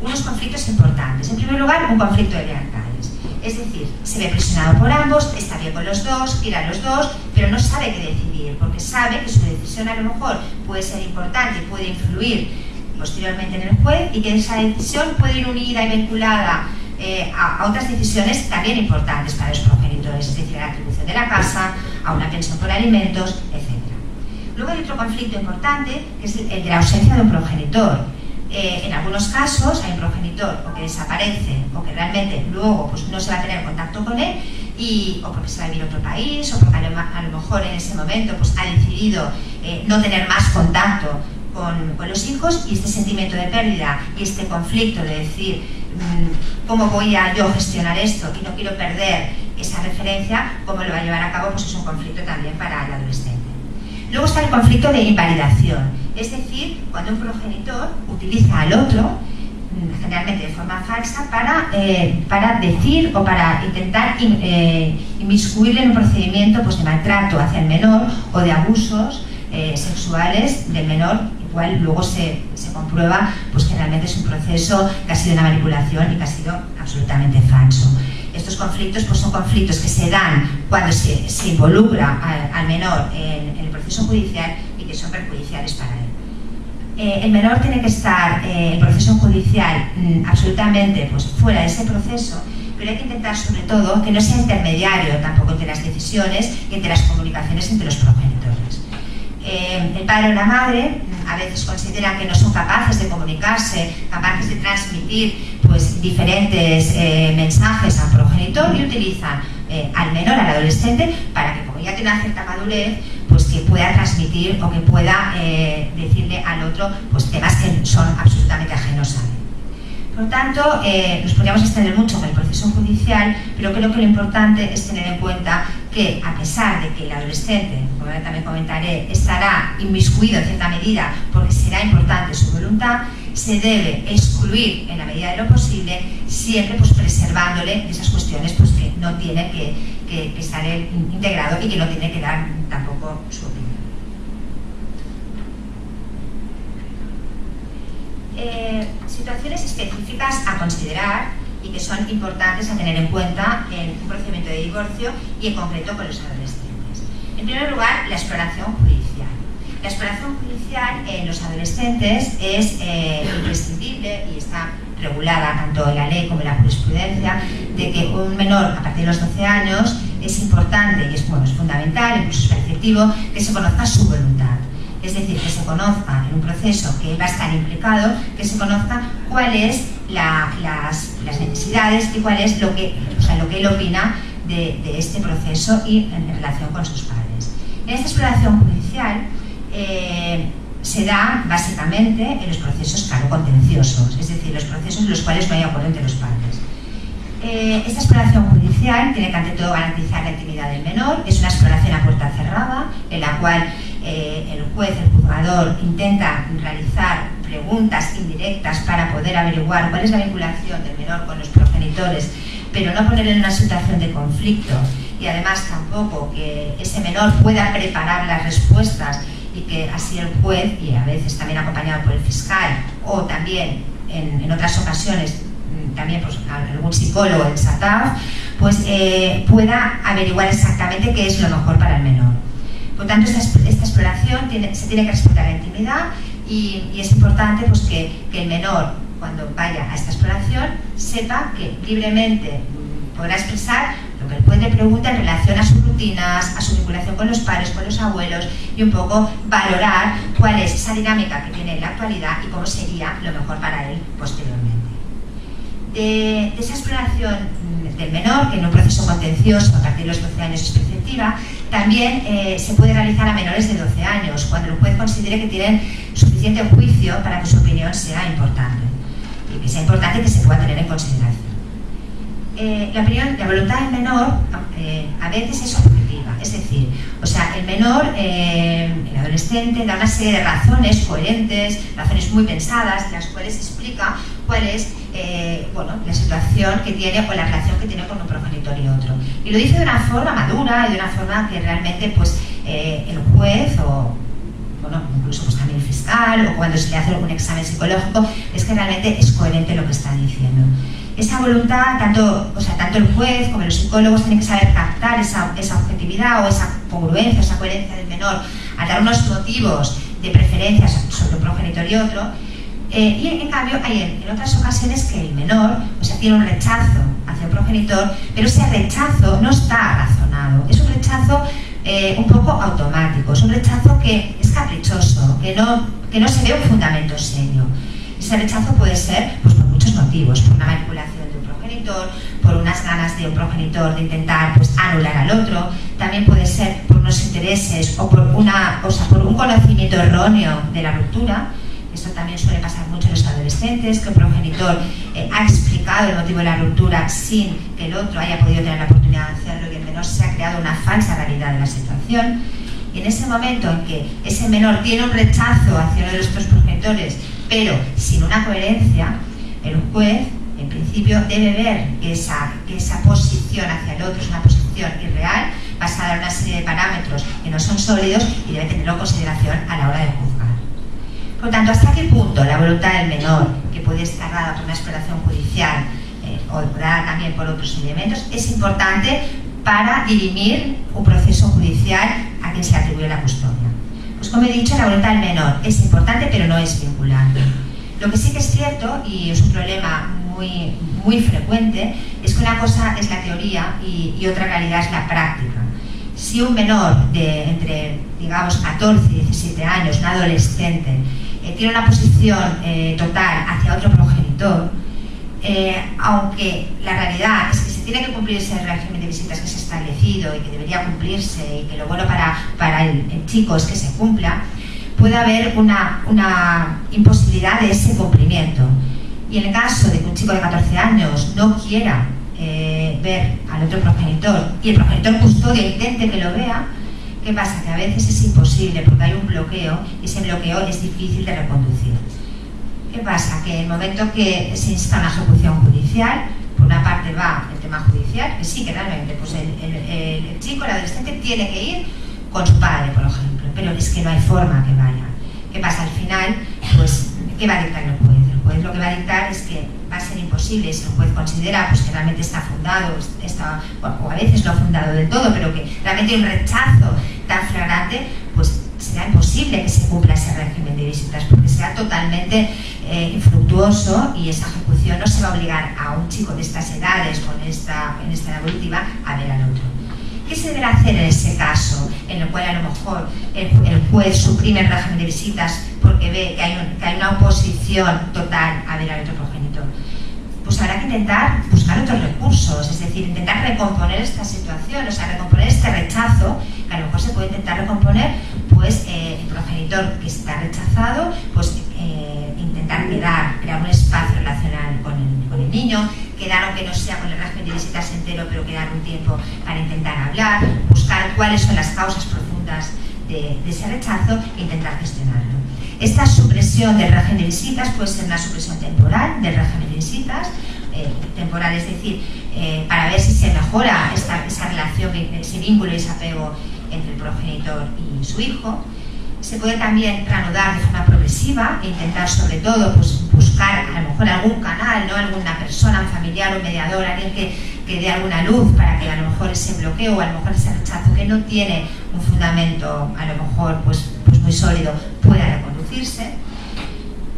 unos conflictos importantes. En primer lugar, un conflicto de lealtades. Es decir, se ve presionado por ambos, está bien con los dos, quiere a los dos, pero no sabe qué decidir, porque sabe que su decisión a lo mejor puede ser importante y puede influir posteriormente en el juez, y que esa decisión puede ir unida y vinculada a otras decisiones también importantes para los progenitores, es decir, a la atribución de la casa, a una pensión por alimentos, etc. Luego hay otro conflicto importante, que es el de la ausencia de un progenitor. En algunos casos hay un progenitor o que desaparece o que realmente luego pues, no se va a tener contacto con él, o porque se va a vivir a otro país, o porque a lo mejor en ese momento pues, ha decidido no tener más contacto con los hijos, y este sentimiento de pérdida y este conflicto de decir cómo voy a yo gestionar esto y no quiero perder esa referencia, cómo lo va a llevar a cabo, pues es un conflicto también para el adolescente. Luego está el conflicto de invalidación, es decir, cuando un progenitor utiliza al otro, generalmente de forma falsa, para decir o para intentar inmiscuirle en un procedimiento pues, de maltrato hacia el menor o de abusos sexuales del menor, igual luego se comprueba pues, que realmente es un proceso que ha sido una manipulación y que ha sido absolutamente falso. Estos conflictos pues, son conflictos que se dan cuando se involucra al menor en el proceso judicial y que son perjudiciales para él. El menor tiene que estar en el proceso judicial absolutamente pues, fuera de ese proceso, pero hay que intentar sobre todo que no sea intermediario tampoco entre las decisiones y entre las comunicaciones entre los progenitores. El padre o la madre a veces consideran que no son capaces de comunicarse, capaces de transmitir pues, diferentes mensajes al progenitor, y utilizan al menor, al adolescente, para que como ya tiene una cierta madurez, pues que pueda transmitir o que pueda decirle al otro pues, temas que son absolutamente ajenos a él. Por lo tanto, nos podríamos extender mucho con el proceso judicial, pero creo que lo importante es tener en cuenta que, a pesar de que el adolescente, como también comentaré, estará inmiscuido en cierta medida porque será importante su voluntad, se debe excluir en la medida de lo posible, siempre pues, preservándole esas cuestiones pues, que no tiene que estar integrado y que no tiene que dar tampoco su opinión. Situaciones específicas a considerar y que son importantes a tener en cuenta en un procedimiento de divorcio y en concreto con los adolescentes. En primer lugar, la exploración judicial. La exploración judicial en los adolescentes es imprescindible y está regulada tanto en la ley como en la jurisprudencia, de que un menor a partir de los 12 años es importante y es fundamental, incluso es preceptivo, que se conozca su voluntad. Es decir, que se conozca en un proceso que va a estar implicado, que se conozca cuáles las necesidades y cuál es lo que él opina de este proceso y en relación con sus padres. En esta exploración judicial se da básicamente en los procesos contenciosos, es decir, los procesos en los cuales no hay acuerdo entre los padres. Esta exploración judicial tiene que ante todo garantizar la intimidad del menor, es una exploración a puerta cerrada en la cual el juez, el juzgador, intenta realizar preguntas indirectas para poder averiguar cuál es la vinculación del menor con los progenitores, pero no ponerle en una situación de conflicto, y además tampoco que ese menor pueda preparar las respuestas y que así el juez, y a veces también acompañado por el fiscal, o también en otras ocasiones también pues, algún psicólogo del SATAF, pues pueda averiguar exactamente qué es lo mejor para el menor. Por tanto, esta exploración se tiene que respetar la intimidad y es importante pues, que el menor, cuando vaya a esta exploración, sepa que libremente podrá expresar lo que el juez le pregunta en relación a sus rutinas, a su vinculación con los padres, con los abuelos, y un poco valorar cuál es esa dinámica que tiene en la actualidad y cómo sería lo mejor para él posteriormente. De esa exploración del menor, que en un proceso contencioso a partir de los 12 años es preceptiva, también se puede realizar a menores de 12 años, cuando el juez considere que tienen suficiente juicio para que su opinión sea importante, y que sea importante que se pueda tener en consideración. La voluntad del menor a veces es objetiva, es decir, el menor, el adolescente, da una serie de razones coherentes, razones muy pensadas, en las cuales explica cuál es bueno, la situación que tiene o la relación que tiene con un progenitor y otro. Y lo dice de una forma madura y de una forma que realmente pues, el juez o bueno, incluso pues, también el fiscal o cuando se le hace algún examen psicológico, es que realmente es coherente lo que está diciendo. Esa voluntad, tanto el juez como los psicólogos tienen que saber captar esa objetividad o esa congruencia, esa coherencia del menor, a dar unos motivos de preferencia sobre un progenitor y otro. Y en cambio hay en otras ocasiones que el menor tiene un rechazo hacia el progenitor, pero ese rechazo no está razonado, es un rechazo un poco automático, es un rechazo que es caprichoso, que no se ve un fundamento serio. Ese rechazo puede ser pues, por muchos motivos, por una manipulación de un progenitor, por unas ganas de un progenitor de intentar pues, anular al otro, también puede ser por unos intereses o por un conocimiento erróneo de la ruptura. Esto también suele pasar mucho en los adolescentes, que el progenitor ha explicado el motivo de la ruptura sin que el otro haya podido tener la oportunidad de hacerlo y el menor se ha creado una falsa realidad de la situación. Y en ese momento en que ese menor tiene un rechazo hacia uno de los dos progenitores, pero sin una coherencia, el juez, en principio, debe ver que esa posición hacia el otro es una posición irreal, basada en una serie de parámetros que no son sólidos y debe tenerlo en consideración a la hora de juzgar. Por lo tanto, ¿hasta qué punto la voluntad del menor, que puede estar dada por una exploración judicial o dada también por otros elementos, es importante para dirimir un proceso judicial a quien se atribuye la custodia? Pues como he dicho, la voluntad del menor es importante, pero no es vinculante. Lo que sí que es cierto, y es un problema muy frecuente, es que una cosa es la teoría y otra realidad es la práctica. Si un menor de entre, digamos, 14 y 17 años, un adolescente, tiene una posición total hacia otro progenitor, aunque la realidad es que se tiene que cumplir ese régimen de visitas que se ha establecido y que debería cumplirse y que lo bueno para el chico es que se cumpla, puede haber una imposibilidad de ese cumplimiento. Y en el caso de que un chico de 14 años no quiera ver al otro progenitor y el progenitor custodio intente que lo vea, ¿qué pasa? Que a veces es imposible porque hay un bloqueo y ese bloqueo es difícil de reconducir. ¿Qué pasa? Que en el momento que se insta una ejecución judicial, por una parte va el tema judicial, que sí que realmente pues el chico, el adolescente, tiene que ir con su padre, por ejemplo, pero es que no hay forma que vaya. ¿Qué pasa? Al final, pues, ¿qué va a dictar el juez? El juez lo que va a dictar es que va a ser imposible, si el juez considera pues, que realmente está fundado, o a veces no ha fundado del todo, pero que realmente hay un rechazo tan flagrante, pues será imposible que se cumpla ese régimen de visitas, porque será totalmente infructuoso y esa ejecución no se va a obligar a un chico de estas edades, en esta edad evolutiva, a ver al otro. ¿Qué se deberá hacer en ese caso, en el cual a lo mejor el juez suprime el régimen de visitas porque ve que hay una oposición total a ver al otro progenitor? Pues habrá que intentar buscar otros recursos, es decir, intentar recomponer esta situación, recomponer este rechazo, que a lo mejor se puede intentar recomponer, pues el progenitor que está rechazado, pues intentar crear un espacio relacional con el niño, quedar aunque no sea con el régimen de visitas entero, pero quedar un tiempo para intentar hablar, buscar cuáles son las causas profundas de ese rechazo e intentar gestionarlo. Esta supresión del régimen de visitas puede ser una supresión temporal del régimen de visitas, temporal, es decir, para ver si se mejora esa relación, ese vínculo y ese apego entre el progenitor y su hijo. Se puede también reanudar de forma progresiva e intentar sobre todo pues, buscar a lo mejor algún canal, ¿no? Alguna persona, un familiar, un mediador, alguien que dé alguna luz para que a lo mejor ese bloqueo o a lo mejor ese rechazo que no tiene un fundamento a lo mejor pues muy sólido pueda reconducirse.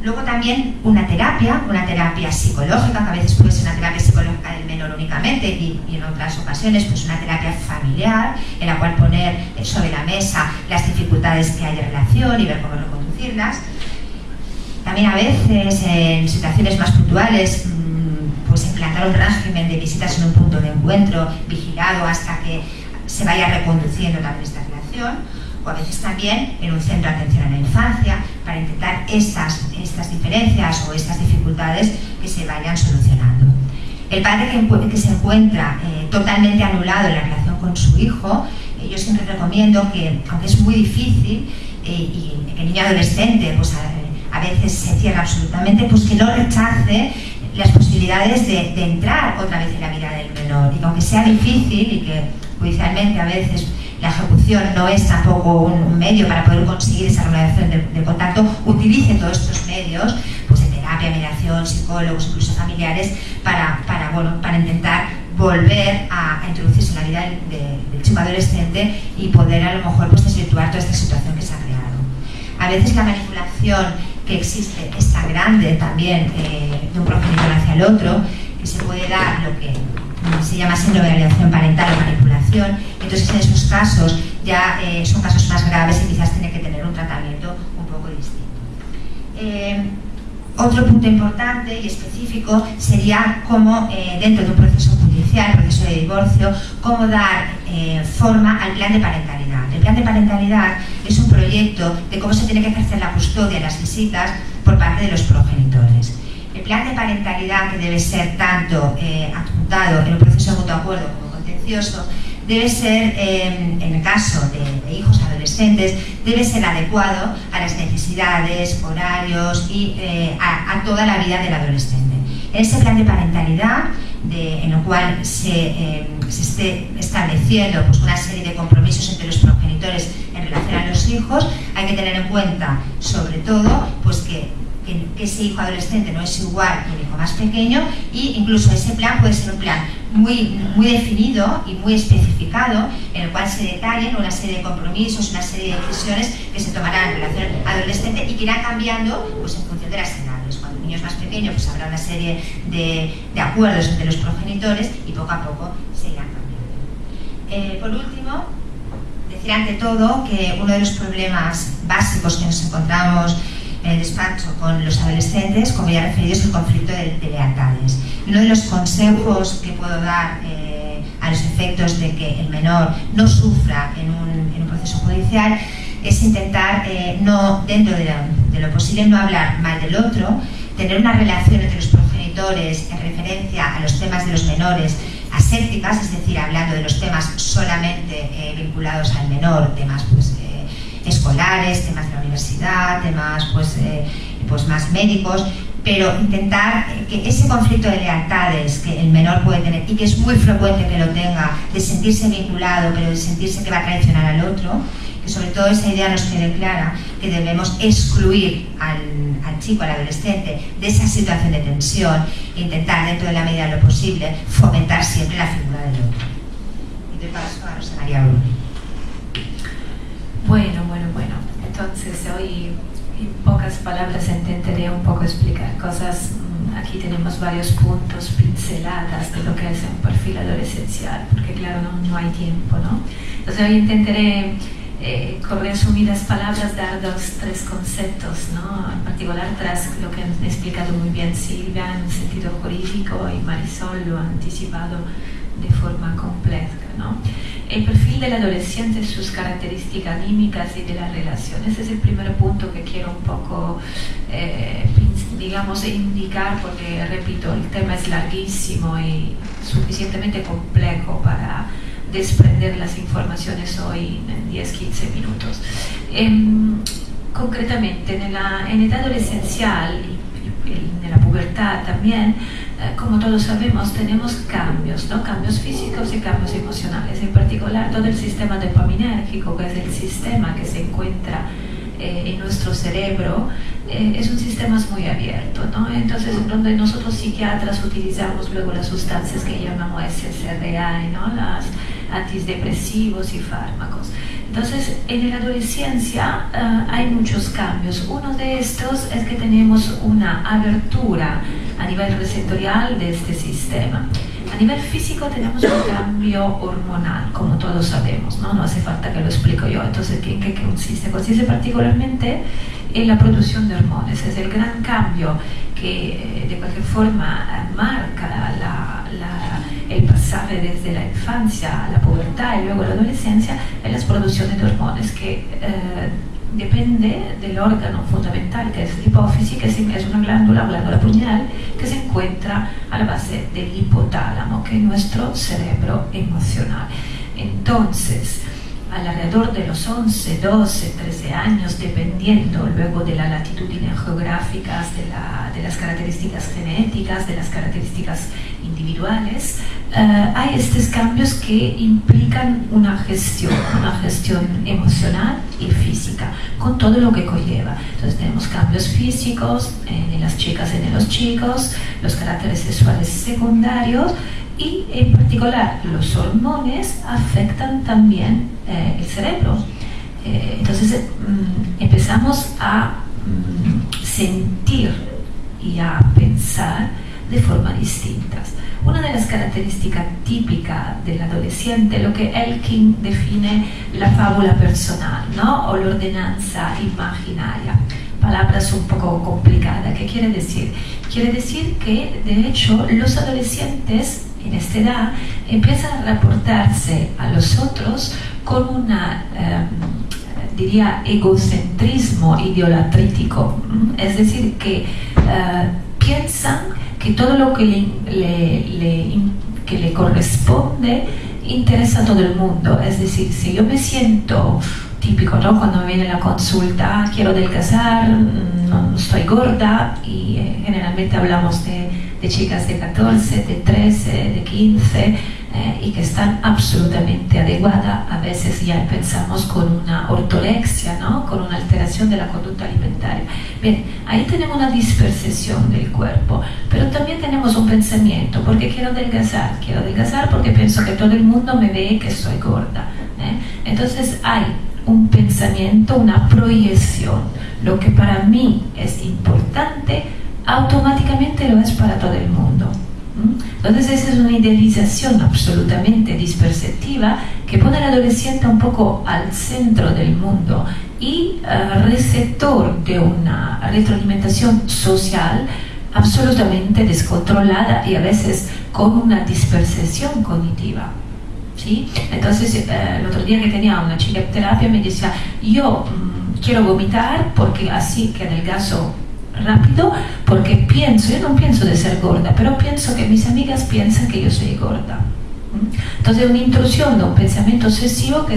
Luego también una terapia psicológica, que a veces puede ser una terapia psicológica del menor únicamente y en otras ocasiones pues una terapia familiar en la cual poner sobre la mesa las dificultades que hay de relación y ver cómo reconducirlas. También a veces en situaciones más puntuales pues implantar un régimen de visitas en un punto de encuentro vigilado hasta que se vaya reconduciendo también esta relación. O a veces también en un centro de atención a la infancia para intentar estas diferencias o estas dificultades que se vayan solucionando. El padre que se encuentra totalmente anulado en la relación con su hijo, yo siempre recomiendo que, aunque es muy difícil y el niño adolescente pues a veces se cierra absolutamente, pues que no rechace las posibilidades de entrar otra vez en la vida del menor, y que aunque sea difícil y que judicialmente a veces la ejecución no es tampoco un medio para poder conseguir esa regulación del contacto, utilice todos estos medios, pues de terapia, mediación, psicólogos, incluso familiares, para intentar volver a introducirse en la vida del chico adolescente y poder a lo mejor pues desvirtuar toda esta situación que se ha creado. A veces la manipulación que existe es tan grande también de un progenitor hacia el otro, que se puede dar lo que se llama síndrome de alienación parental o manipulación. Entonces, en esos casos ya son casos más graves y quizás tiene que tener un tratamiento un poco distinto. Otro punto importante y específico sería cómo dentro de un proceso judicial, proceso de divorcio, cómo dar forma al plan de parentalidad. El plan de parentalidad es un proyecto de cómo se tiene que ejercer la custodia y las visitas por parte de los progenitores. El plan de parentalidad, que debe ser tanto adjuntado en un proceso de mutuo acuerdo como contencioso, debe ser, en el caso de hijos adolescentes, debe ser adecuado a las necesidades, horarios y a toda la vida del adolescente. En ese plan de parentalidad, en el cual se esté estableciendo pues, una serie de compromisos entre los progenitores en relación a los hijos, hay que tener en cuenta, sobre todo, pues que ese hijo adolescente no es igual que un hijo más pequeño, y incluso ese plan puede ser un plan muy definido y muy especificado, en el cual se detallen una serie de compromisos, una serie de decisiones que se tomarán en relación al adolescente y que irán cambiando pues, en función de las edades. Cuando el niño es más pequeño, pues habrá una serie de acuerdos entre los progenitores y poco a poco se irán cambiando. Por último, decir ante todo que uno de los problemas básicos que nos encontramos en el despacho con los adolescentes, como ya he referido, es el conflicto de lealtades. Y uno de los consejos que puedo dar a los efectos de que el menor no sufra en un proceso judicial es intentar, no, dentro de lo posible, no hablar mal del otro, tener una relación entre los progenitores en referencia a los temas de los menores asépticas, es decir, hablando de los temas solamente vinculados al menor, temas pues escolares, temas de la universidad, temas pues más médicos, pero intentar que ese conflicto de lealtades que el menor puede tener y que es muy frecuente que lo tenga, de sentirse vinculado pero de sentirse que va a traicionar al otro, que sobre todo esa idea nos quede clara, que debemos excluir al chico, al adolescente de esa situación de tensión e intentar dentro de la medida de lo posible fomentar siempre la figura del otro. Y doy paso a Rosa María Bruni. Bueno. Entonces hoy en pocas palabras intentaré un poco explicar cosas. Aquí tenemos varios puntos, pinceladas de lo que es un perfil adolescencial, porque claro, no hay tiempo, ¿no? Entonces hoy intentaré con resumidas palabras dar 2-3 conceptos, ¿no? En particular tras lo que han explicado muy bien Silvia en un sentido jurídico y Marisol lo ha anticipado de forma compleja, ¿no? El perfil del adolescente, sus características anímicas y de las relaciones, ese es el primer punto que quiero un poco, digamos, indicar, porque, repito, el tema es larguísimo y suficientemente complejo para desprender las informaciones hoy en 10-15 minutos. Concretamente, en edad adolescencial y en la pubertad también, como todos sabemos, tenemos cambios, ¿no? Cambios físicos y cambios emocionales. En particular, todo el sistema dopaminérgico, que es el sistema que se encuentra en nuestro cerebro, es un sistema muy abierto, ¿no? Entonces, donde nosotros psiquiatras utilizamos luego las sustancias que llamamos SSRI, ¿no? Las antidepresivos y fármacos. Entonces, en la adolescencia hay muchos cambios. Uno de estos es que tenemos una abertura a nivel receptorial de este sistema. A nivel físico tenemos un cambio hormonal, como todos sabemos, ¿no? No hace falta que lo explico yo. Entonces, ¿en qué consiste? Consiste particularmente en la producción de hormonas. Es el gran cambio que de cualquier forma marca el pasaje desde la infancia a la pubertad y luego a la adolescencia, en las producciones de hormonas que depende del órgano fundamental, que es la hipófisis, que es una glándula pineal que se encuentra a la base del hipotálamo, que es nuestro cerebro emocional. Entonces, alrededor de los 11, 12, 13 años, dependiendo luego de las latitudines geográficas, de las características genéticas, de las características individuales, hay estos cambios que implican una gestión emocional y física, con todo lo que conlleva. Entonces tenemos cambios físicos en las chicas y en los chicos, los caracteres sexuales secundarios, y en particular los hormonas afectan también el cerebro. Entonces empezamos a sentir y a pensar de forma distintas. Una de las características típicas del adolescente, lo que Elkin define la fábula personal, ¿no? O la ordenanza imaginaria. Palabras un poco complicadas. ¿Qué quiere decir? Quiere decir que, de hecho, los adolescentes en esta edad empiezan a reportarse a los otros con una, diría, egocentrismo idolatrítico. Es decir, que piensan que todo lo que le corresponde interesa a todo el mundo. Es decir, si yo me siento típico, ¿no? Cuando me viene la consulta, quiero adelgazar, no estoy gorda, y generalmente hablamos de chicas de 14, de 13, de 15, y que están absolutamente adecuadas. A veces ya pensamos con una ortorexia, ¿no? Con una alteración de la conducta alimentaria. Bien, ahí tenemos una dispersión del cuerpo, pero también tenemos un pensamiento, porque quiero adelgazar porque pienso que todo el mundo me ve que soy gorda, Entonces hay un pensamiento, una proyección. Lo que para mí es importante, automáticamente lo es para todo el mundo. Entonces esa es una idealización absolutamente dispersiva que pone al adolescente un poco al centro del mundo y receptor de una retroalimentación social absolutamente descontrolada y a veces con una dispersión cognitiva. ¿Sí? Entonces el otro día que tenía una chica en terapia me decía, yo quiero vomitar porque así que adelgazo rápido, porque yo no pienso de ser gorda, pero pienso que mis amigas piensan que yo soy gorda. Entonces una intrusión de un pensamiento obsesivo que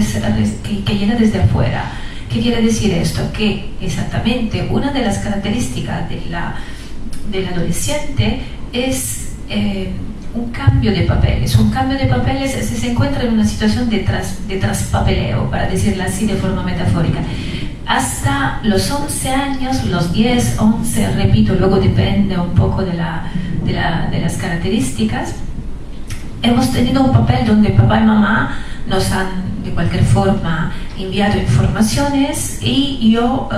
llega desde afuera. ¿Qué quiere decir esto? Que exactamente una de las características del adolescente es un cambio de papeles. Un cambio de papeles se encuentra en una situación de traspapeleo, para decirlo así de forma metafórica. Hasta los 11 años, los 10, 11, repito, luego depende un poco de las características, hemos tenido un papel donde papá y mamá nos han de cualquier forma enviado informaciones y yo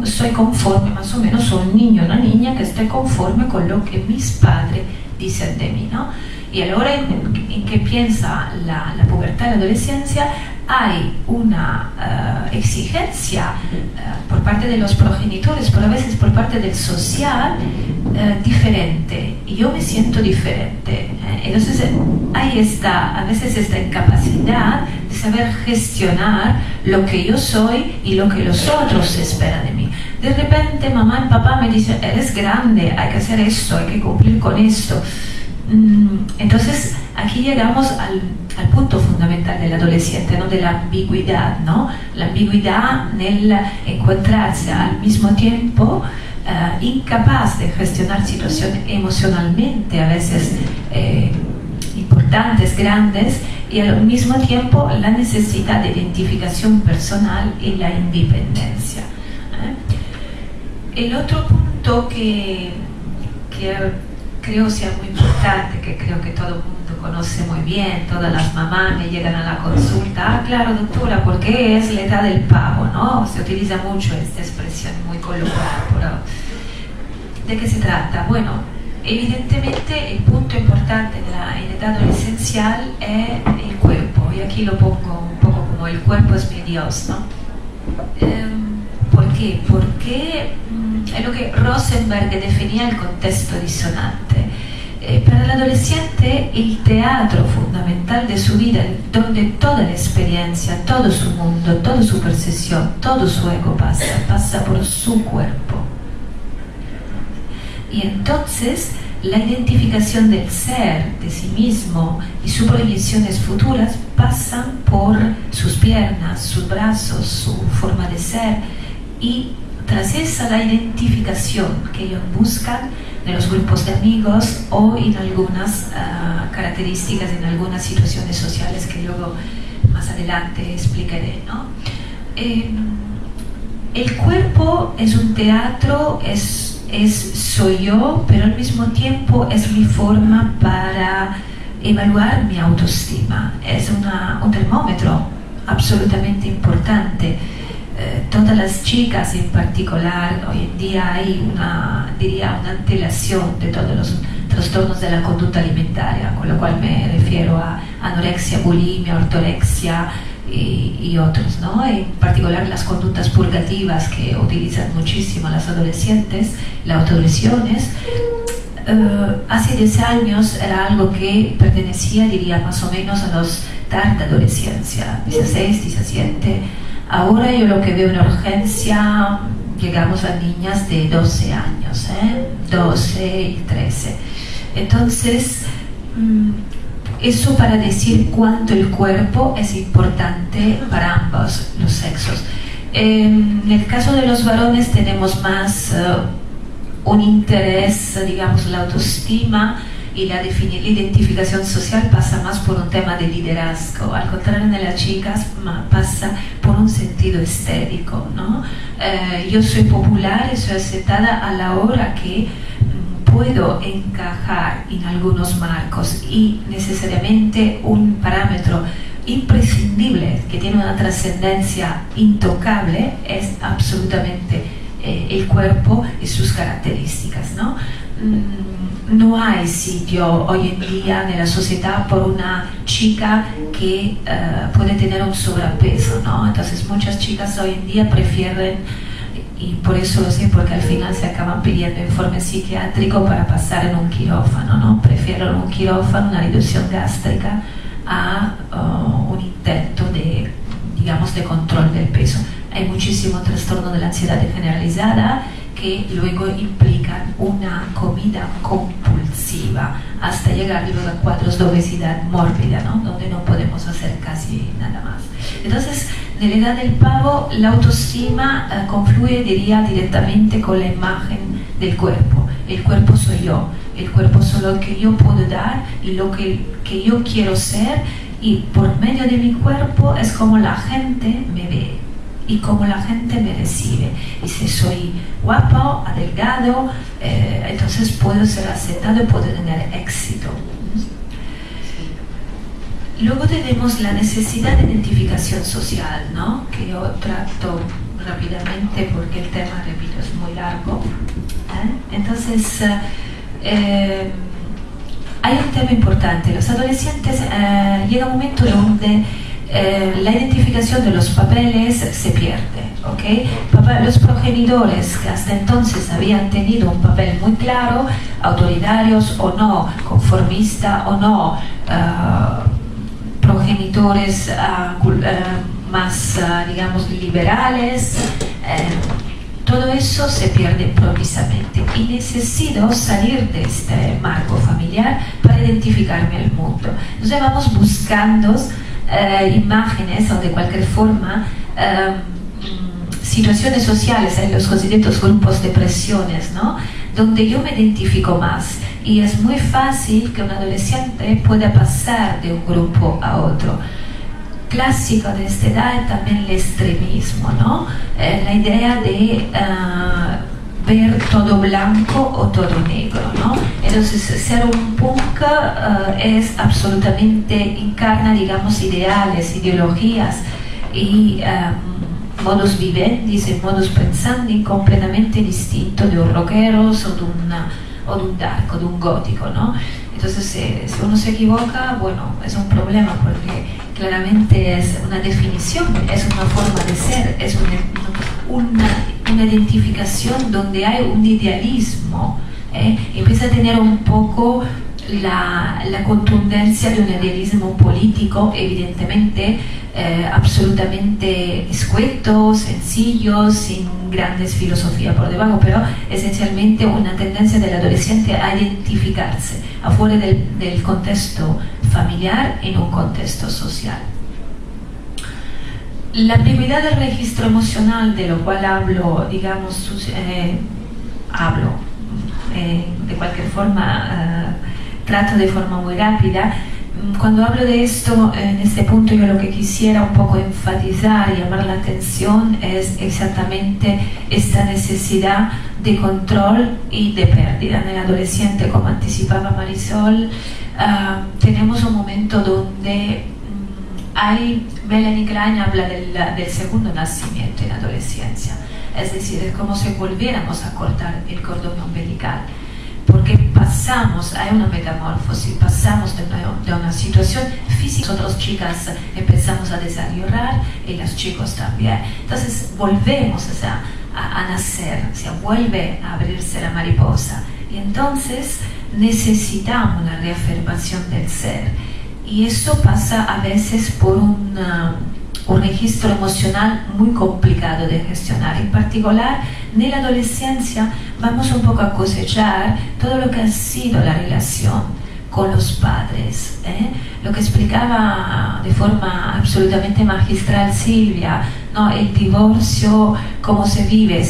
soy conforme, más o menos soy un niño, una niña que esté conforme con lo que mis padres dicen de mí, ¿no? Y a la hora en que piensa la pubertad y la adolescencia, hay una exigencia por parte de los progenitores, pero a veces por parte del social, diferente. Y yo me siento diferente. Entonces hay a veces esta incapacidad de saber gestionar lo que yo soy y lo que los otros esperan de mí. De repente mamá y papá me dicen, eres grande, hay que hacer esto, hay que cumplir con esto. Entonces aquí llegamos al punto fundamental del adolescente, ¿no? De la ambigüedad, ¿no? La ambigüedad en el encontrarse al mismo tiempo incapaz de gestionar situaciones emocionalmente a veces importantes, grandes, y al mismo tiempo la necesidad de identificación personal y la independencia. El otro punto que creo sea muy importante, que creo que todo el mundo conoce muy bien, todas las mamás me llegan a la consulta, claro doctora, porque es la edad del pavo, ¿no? Se utiliza mucho esta expresión muy coloquial, pero ¿de qué se trata? Bueno, evidentemente el punto importante en la edad adolescencial es el cuerpo, y aquí lo pongo un poco como el cuerpo es mi Dios, ¿no? ¿Por qué? Porque es lo que Rosenberg definía el contexto disonante. Para el adolescente, el teatro fundamental de su vida, donde toda la experiencia, todo su mundo, toda su percepción, todo su ego pasa por su cuerpo. Y entonces la identificación del ser, de sí mismo y sus proyecciones futuras pasan por sus piernas, sus brazos, su forma de ser, y tras esa la identificación que ellos buscan en los grupos de amigos o en algunas características, en algunas situaciones sociales que luego más adelante explicaré, ¿no? El cuerpo es un teatro, soy yo, pero al mismo tiempo es mi forma para evaluar mi autoestima. Es un termómetro absolutamente importante. Todas las chicas en particular, hoy en día hay una antelación de todos los trastornos de la conducta alimentaria, con lo cual me refiero a anorexia, bulimia, ortorexia y otros, ¿no? En particular las conductas purgativas que utilizan muchísimo las adolescentes, las autolesiones. Hace 10 años era algo que pertenecía, diría, más o menos a los tarde adolescencia, 16, 17. Ahora yo lo que veo en urgencia, llegamos a niñas de 12 años, 12 y 13. Entonces, eso para decir cuánto el cuerpo es importante para ambos los sexos. En el caso de los varones tenemos más un interés, digamos, la autoestima y la identificación social pasa más por un tema de liderazgo. Al contrario de las chicas, pasa por un sentido estético, ¿no? Yo soy popular y soy aceptada a la hora que puedo encajar en algunos marcos, y necesariamente un parámetro imprescindible que tiene una trascendencia intocable es absolutamente el cuerpo y sus características, ¿no? No hay sitio hoy en día en la sociedad por una chica que puede tener un sobrepeso, ¿no? Entonces muchas chicas hoy en día prefieren, y por eso lo sé, porque al final se acaban pidiendo informe psiquiátrico para pasar en un quirófano, ¿no? Prefieren un quirófano, una reducción gástrica, a un intento de, digamos, de control del peso. Hay muchísimo trastorno de la ansiedad generalizada que luego implican una comida compulsiva hasta llegar luego a cuadros de obesidad mórbida, ¿no? Donde no podemos hacer casi nada más. Entonces, en la edad del pavo, la autoestima confluye, diría, directamente con la imagen del cuerpo. El cuerpo soy yo, el cuerpo es lo que yo puedo dar y lo que yo quiero ser, y por medio de mi cuerpo es como la gente me ve y como la gente me recibe. Y si soy guapo, adelgado, entonces puedo ser aceptado y puedo tener éxito. Luego tenemos la necesidad de identificación social, ¿no? Que yo trato rápidamente porque el tema, repito, es muy largo. Entonces, hay un tema importante. Los adolescentes llega un momento donde la identificación de los papeles se pierde, ¿ok? Los progenitores que hasta entonces habían tenido un papel muy claro, autoritarios o no, conformista o no, progenitores más, digamos, liberales, todo eso se pierde improvisamente, y necesito salir de este marco familiar para identificarme al mundo. Entonces vamos buscando imágenes o de cualquier forma situaciones sociales en los considerados grupos de presiones, ¿no? Donde yo me identifico más, y es muy fácil que un adolescente pueda pasar de un grupo a otro. Clásico de esta edad también el extremismo, ¿no? La idea de ver todo blanco o todo negro, ¿no? Entonces ser un punk es absolutamente, encarna, digamos, ideales, ideologías y modus vivendi y modus pensandi completamente distinto de un rockeros o de un dark o de un gótico, ¿no? Entonces si uno se equivoca, bueno, es un problema, porque claramente es una definición, es una forma de ser, es una identificación donde hay un idealismo, empieza a tener un poco la contundencia de un idealismo político, evidentemente absolutamente escueto, sencillo, sin grandes filosofías por debajo, pero esencialmente una tendencia del adolescente a identificarse afuera del contexto familiar en un contexto social. La ambigüedad del registro emocional, de lo cual hablo, digamos, de cualquier forma, trato de forma muy rápida. Cuando hablo de esto, en este punto yo lo que quisiera un poco enfatizar y llamar la atención es exactamente esta necesidad de control y de pérdida. En el adolescente, como anticipaba Marisol, tenemos un momento donde Melanie Klein habla del segundo nacimiento en la adolescencia, es decir, es como si volviéramos a cortar el cordón umbilical, porque pasamos, hay una metamorfosis, pasamos de una situación física, nosotros chicas empezamos a desarrollar y los chicos también, entonces volvemos a nacer, vuelve a abrirse la mariposa, y entonces necesitamos una reafirmación del ser. Y eso pasa a veces por un registro emocional muy complicado de gestionar. En particular, en la adolescencia vamos un poco a cosechar todo lo que ha sido la relación con los padres. Lo que explicaba de forma absolutamente magistral Silvia, ¿no? El divorcio, cómo se vive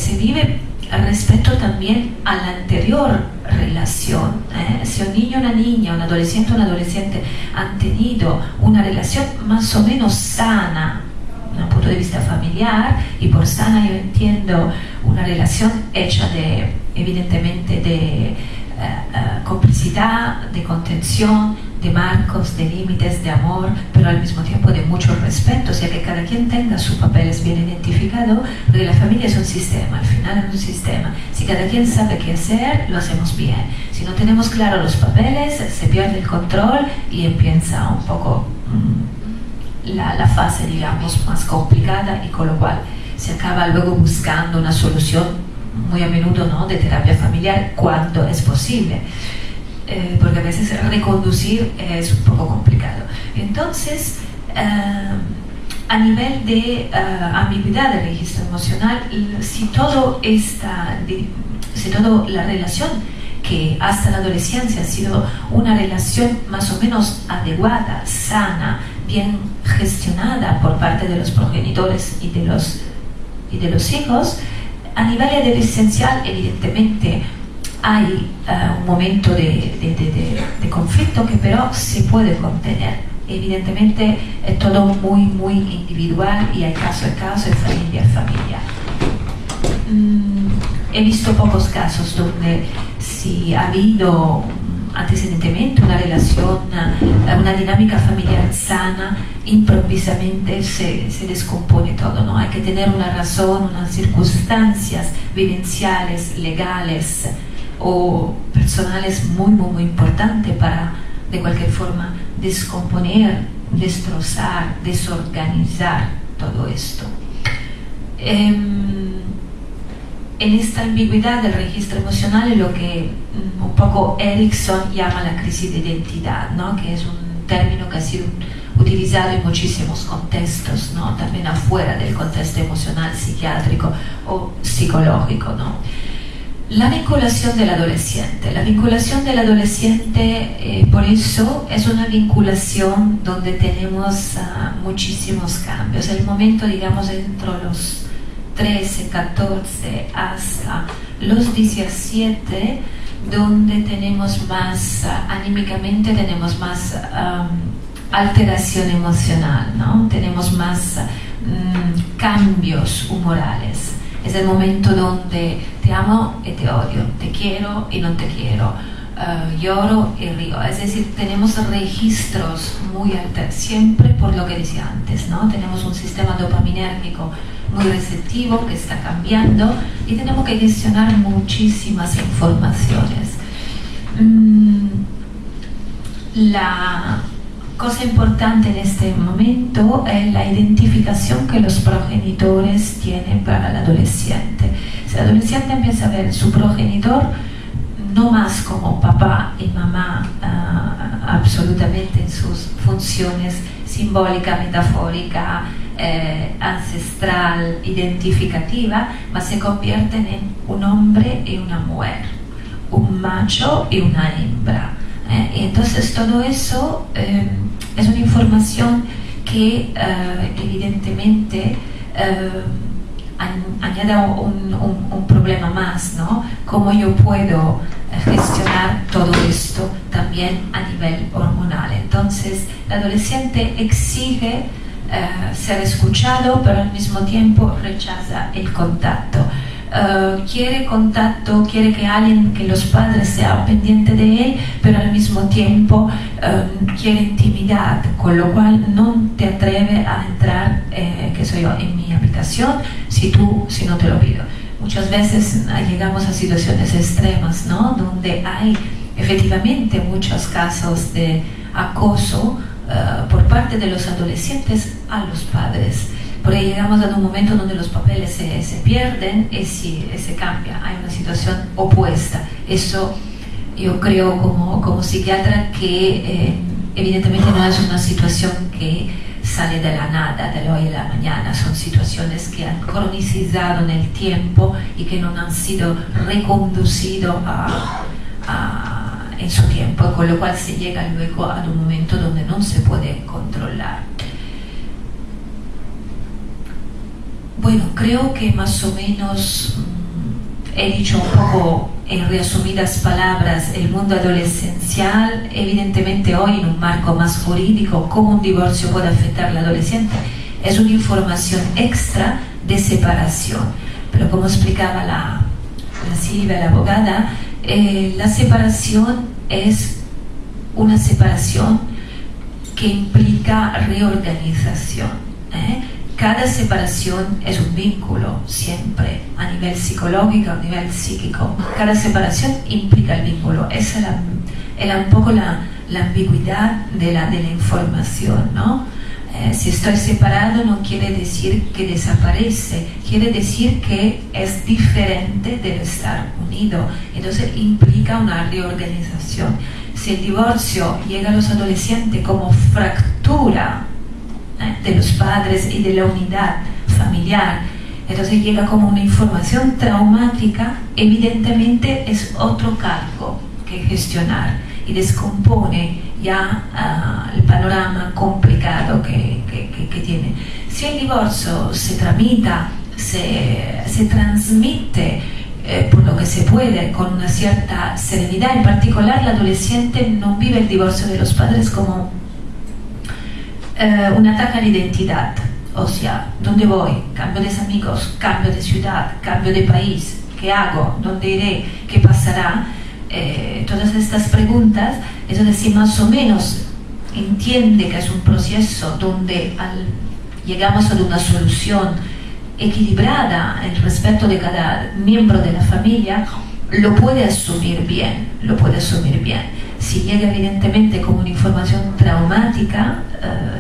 respecto también a la anterior relación. Si un niño, una niña, un adolescente han tenido una relación más o menos sana desde un punto de vista familiar, y por sana yo entiendo una relación hecha evidentemente de complicidad, de contención, de marcos, de límites, de amor, pero al mismo tiempo de mucho respeto, o sea que cada quien tenga su papel bien identificado, porque la familia es un sistema, al final es un sistema. Si cada quien sabe qué hacer, lo hacemos bien. Si no tenemos claro los papeles, se pierde el control y empieza un poco la fase, digamos, más complicada, y con lo cual se acaba luego buscando una solución muy a menudo, ¿no?, de terapia familiar cuando es posible, porque a veces reconducir es un poco complicado. Entonces, a nivel de ambigüedad del registro emocional, si toda la relación que hasta la adolescencia ha sido una relación más o menos adecuada, sana, bien gestionada por parte de los progenitores y de los hijos, a nivel adolescencial evidentemente hay un momento de conflicto que pero se puede contener. Evidentemente es todo muy muy individual y hay caso a caso, de familia a familia. He visto pocos casos donde si ha habido antecedentemente una relación, una dinámica familiar sana, improvisamente se descompone todo, ¿no? Hay que tener una razón, unas circunstancias vivenciales, legales o personales muy, muy, muy importantes para, de cualquier forma, descomponer, destrozar, desorganizar todo esto. En esta ambigüedad del registro emocional es lo que un poco Erikson llama la crisis de identidad, ¿no?, que es un término que ha sido utilizado en muchísimos contextos, ¿no?, también afuera del contexto emocional, psiquiátrico o psicológico, ¿no? La vinculación del adolescente. La vinculación del adolescente, por eso, es una vinculación donde tenemos muchísimos cambios. El momento, digamos, entre los 13, 14 hasta los 17, donde tenemos más, anímicamente tenemos más alteración emocional, ¿no? Tenemos más cambios humorales. Es el momento donde te amo y te odio, te quiero y no te quiero, lloro y río. Es decir, tenemos registros muy altos, siempre por lo que decía antes, ¿no? Tenemos un sistema dopaminérgico muy receptivo que está cambiando y tenemos que gestionar muchísimas informaciones. La cosa importante en este momento es la identificación que los progenitores tienen para el adolescente. Si el adolescente empieza a ver su progenitor no más como papá y mamá absolutamente en sus funciones simbólica, metafórica, ancestral, identificativa, mas se convierten en un hombre y una mujer, un macho y una hembra. Y entonces todo eso es una información que evidentemente añade un problema más, ¿no? ¿Cómo yo puedo gestionar todo esto también a nivel hormonal? Entonces, el adolescente exige ser escuchado, pero al mismo tiempo rechaza el contacto. Quiere contacto, quiere que los padres sean pendientes de él, pero al mismo tiempo quiere intimidad, con lo cual no te atreve a entrar, que soy yo, en mi habitación si no te lo pido. Muchas veces llegamos a situaciones extremas, ¿no? Donde hay efectivamente muchos casos de acoso por parte de los adolescentes a los padres. Por ahí llegamos a un momento donde los papeles se pierden y se cambia, hay una situación opuesta. Eso yo creo como psiquiatra que evidentemente no es una situación que sale de la nada, de hoy a la mañana, son situaciones que han cronicizado en el tiempo y que no han sido reconducidos en su tiempo, con lo cual se llega luego a un momento donde no se puede controlar. Bueno, creo que más o menos he dicho un poco en resumidas palabras el mundo adolescencial. Evidentemente hoy en un marco más jurídico, cómo un divorcio puede afectar al adolescente, es una información extra de separación. Pero como explicaba la Silvia, la abogada, la separación es una separación que implica reorganización. Cada separación es un vínculo, siempre, a nivel psicológico, a nivel psíquico. Cada separación implica el vínculo. Esa era un poco la ambigüedad de la información, ¿no? Si estoy separado no quiere decir que desaparece, quiere decir que es diferente de estar unido. Entonces implica una reorganización. Si el divorcio llega a los adolescentes como fractura de los padres y de la unidad familiar, entonces llega como una información traumática, evidentemente es otro cargo que gestionar y descompone ya el panorama complicado que tiene. Si el divorcio se tramita, se transmite por lo que se puede, con una cierta serenidad, en particular el adolescente no vive el divorcio de los padres como un ataque a la identidad, o sea, ¿dónde voy? Cambio de amigos, cambio de ciudad, cambio de país, ¿qué hago? ¿Dónde iré? ¿Qué pasará? Todas estas preguntas, es decir, más o menos entiende que es un proceso donde llegamos a una solución equilibrada en respecto de cada miembro de la familia, lo puede asumir bien, Si llega evidentemente como una información traumática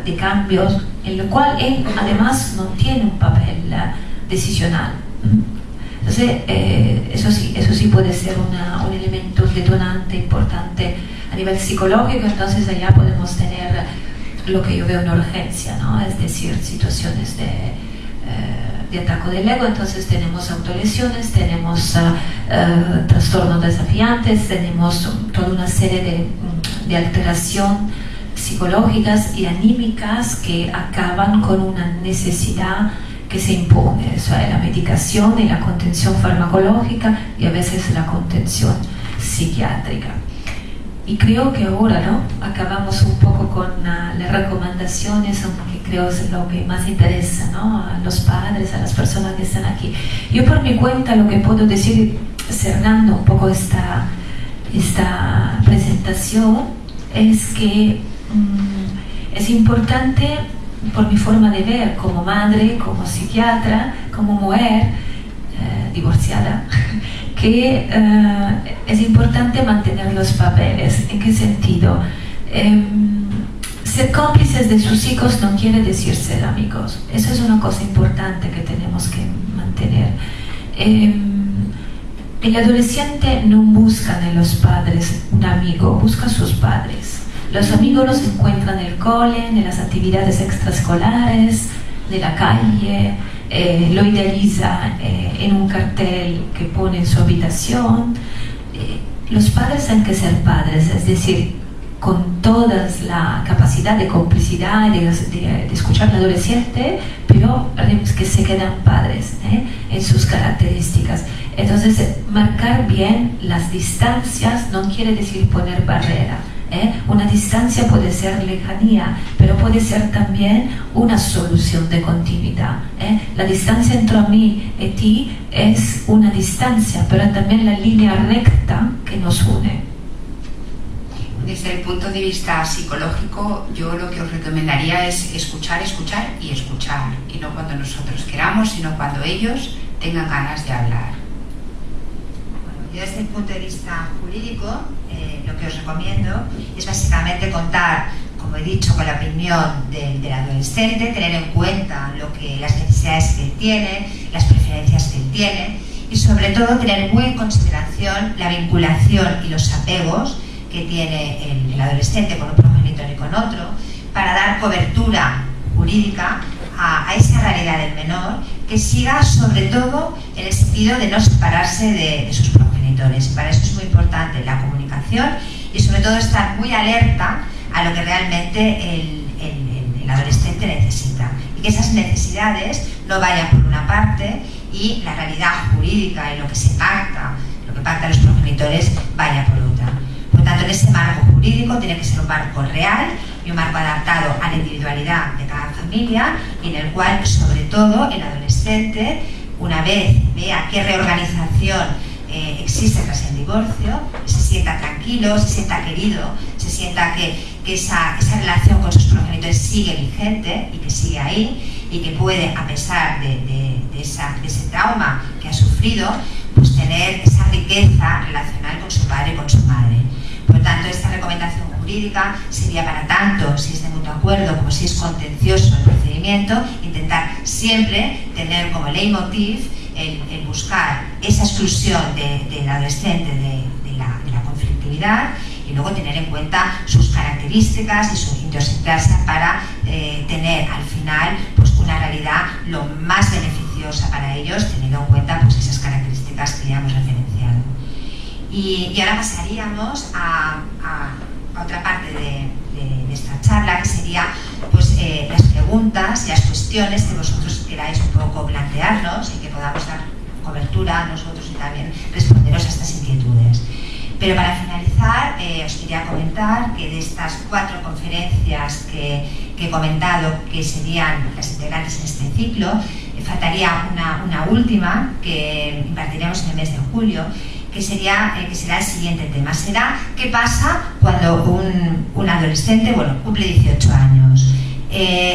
de cambios, en lo cual él además no tiene un papel decisional. Entonces, eso sí puede ser un elemento detonante importante a nivel psicológico. Entonces allá podemos tener lo que yo veo en urgencia, ¿no? Es decir, situaciones de ataque del ego. Entonces tenemos autolesiones, tenemos trastornos desafiantes, tenemos toda una serie de alteraciones psicológicas y anímicas que acaban con una necesidad que se impone, o sea, la medicación y la contención farmacológica y a veces la contención psiquiátrica. Y creo que ahora, ¿no?, acabamos un poco con las recomendaciones, que creo es lo que más interesa, ¿no?, a los padres, a las personas que están aquí. Yo por mi cuenta lo que puedo decir, cerrando un poco esta presentación, es que es importante, por mi forma de ver como madre, como psiquiatra, como mujer divorciada, que es importante mantener los papeles. ¿En qué sentido? Ser cómplices de sus hijos no quiere decir ser amigos. Eso es una cosa importante que tenemos que mantener. El adolescente no busca en los padres un amigo, busca a sus padres. Los amigos los encuentran en el cole, en las actividades extraescolares, de la calle, lo idealiza en un cartel que pone en su habitación. Los padres tienen que ser padres, es decir, con toda la capacidad de complicidad, de escuchar al adolescente, pero que se quedan padres en sus características. Entonces, marcar bien las distancias no quiere decir poner barrera. Una distancia puede ser lejanía, pero puede ser también una solución de continuidad. La distancia entre mí y ti es una distancia, pero también la línea recta que nos une. Desde el punto de vista psicológico, yo lo que os recomendaría es escuchar, escuchar y escuchar. Y no cuando nosotros queramos, sino cuando ellos tengan ganas de hablar. Yo desde el punto de vista jurídico, lo que os recomiendo es básicamente contar, como he dicho, con la opinión del adolescente, tener en cuenta las necesidades que él tiene, las preferencias que él tiene y sobre todo tener muy en consideración la vinculación y los apegos que tiene el adolescente con un progenitor y con otro, para dar cobertura jurídica a esa realidad del menor, que siga sobre todo en el sentido de no separarse de sus progenitores. Para eso es muy importante la comunicación y sobre todo estar muy alerta a lo que realmente el adolescente necesita, y que esas necesidades no vayan por una parte y la realidad jurídica y lo que pactan los progenitores vaya por otra. Por lo tanto, en ese marco jurídico tiene que ser un marco real y un marco adaptado a la individualidad de cada familia, y en el cual, sobre todo, el adolescente, una vez vea qué reorganización existe tras el divorcio, se sienta tranquilo, se sienta querido, se sienta que esa relación con sus progenitores sigue vigente y que sigue ahí, y que puede, a pesar de ese trauma que ha sufrido, pues tener esa riqueza relacional con su padre y con su madre. Por lo tanto, esta recomendación jurídica sería para tanto si es de mutuo acuerdo como si es contencioso el procedimiento, intentar siempre tener como leitmotiv el buscar esa exclusión del adolescente de la conflictividad, y luego tener en cuenta sus características y su idiosincrasia para tener al final pues una realidad lo más beneficiosa para ellos, teniendo en cuenta pues esas características que ya hemos referenciado. Y ahora pasaríamos a otra parte de esta charla, que sería pues, las preguntas y las cuestiones que vosotros queráis un poco plantearnos y que podamos dar cobertura a nosotros y también responderos a estas inquietudes. Pero para finalizar, os quería comentar que de estas 4 conferencias que he comentado, que serían las integrantes en este ciclo, faltaría una última que impartiremos en el mes de julio, que será el siguiente tema. Será qué pasa cuando un adolescente cumple 18 años.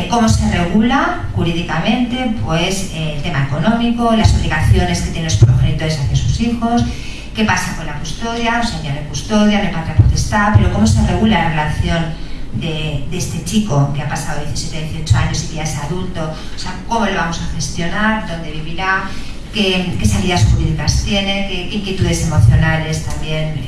¿Cómo se regula jurídicamente pues, el tema económico, las obligaciones que tienen los progenitores hacia sus hijos? ¿Qué pasa con la custodia? O sea, ya no hay custodia, no hay patria potestad, pero ¿cómo se regula la relación de este chico que ha pasado 17 18 años y que ya es adulto? O sea, ¿cómo lo vamos a gestionar? ¿Dónde vivirá? ¿Qué salidas jurídicas tiene? ¿Qué inquietudes emocionales también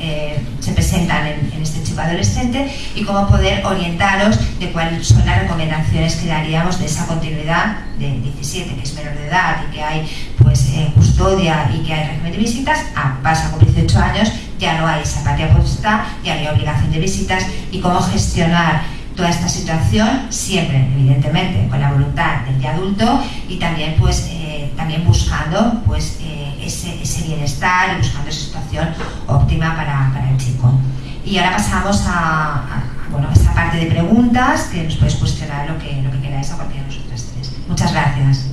se presentan en este chico adolescente? Y cómo poder orientaros de cuáles son las recomendaciones que daríamos de esa continuidad de 17, que es menor de edad y que hay pues, custodia y que hay régimen de visitas, pasa con 18 años, ya no hay esa patria potestad, ya no hay obligación de visitas, y cómo gestionar toda esta situación, siempre, evidentemente, con la voluntad del ya adulto, y también, pues, también buscando pues, ese bienestar y buscando esa situación óptima para el chico. Y ahora pasamos a esta parte de preguntas, que nos podéis cuestionar lo que queráis a cualquiera de nosotras tres. Muchas gracias.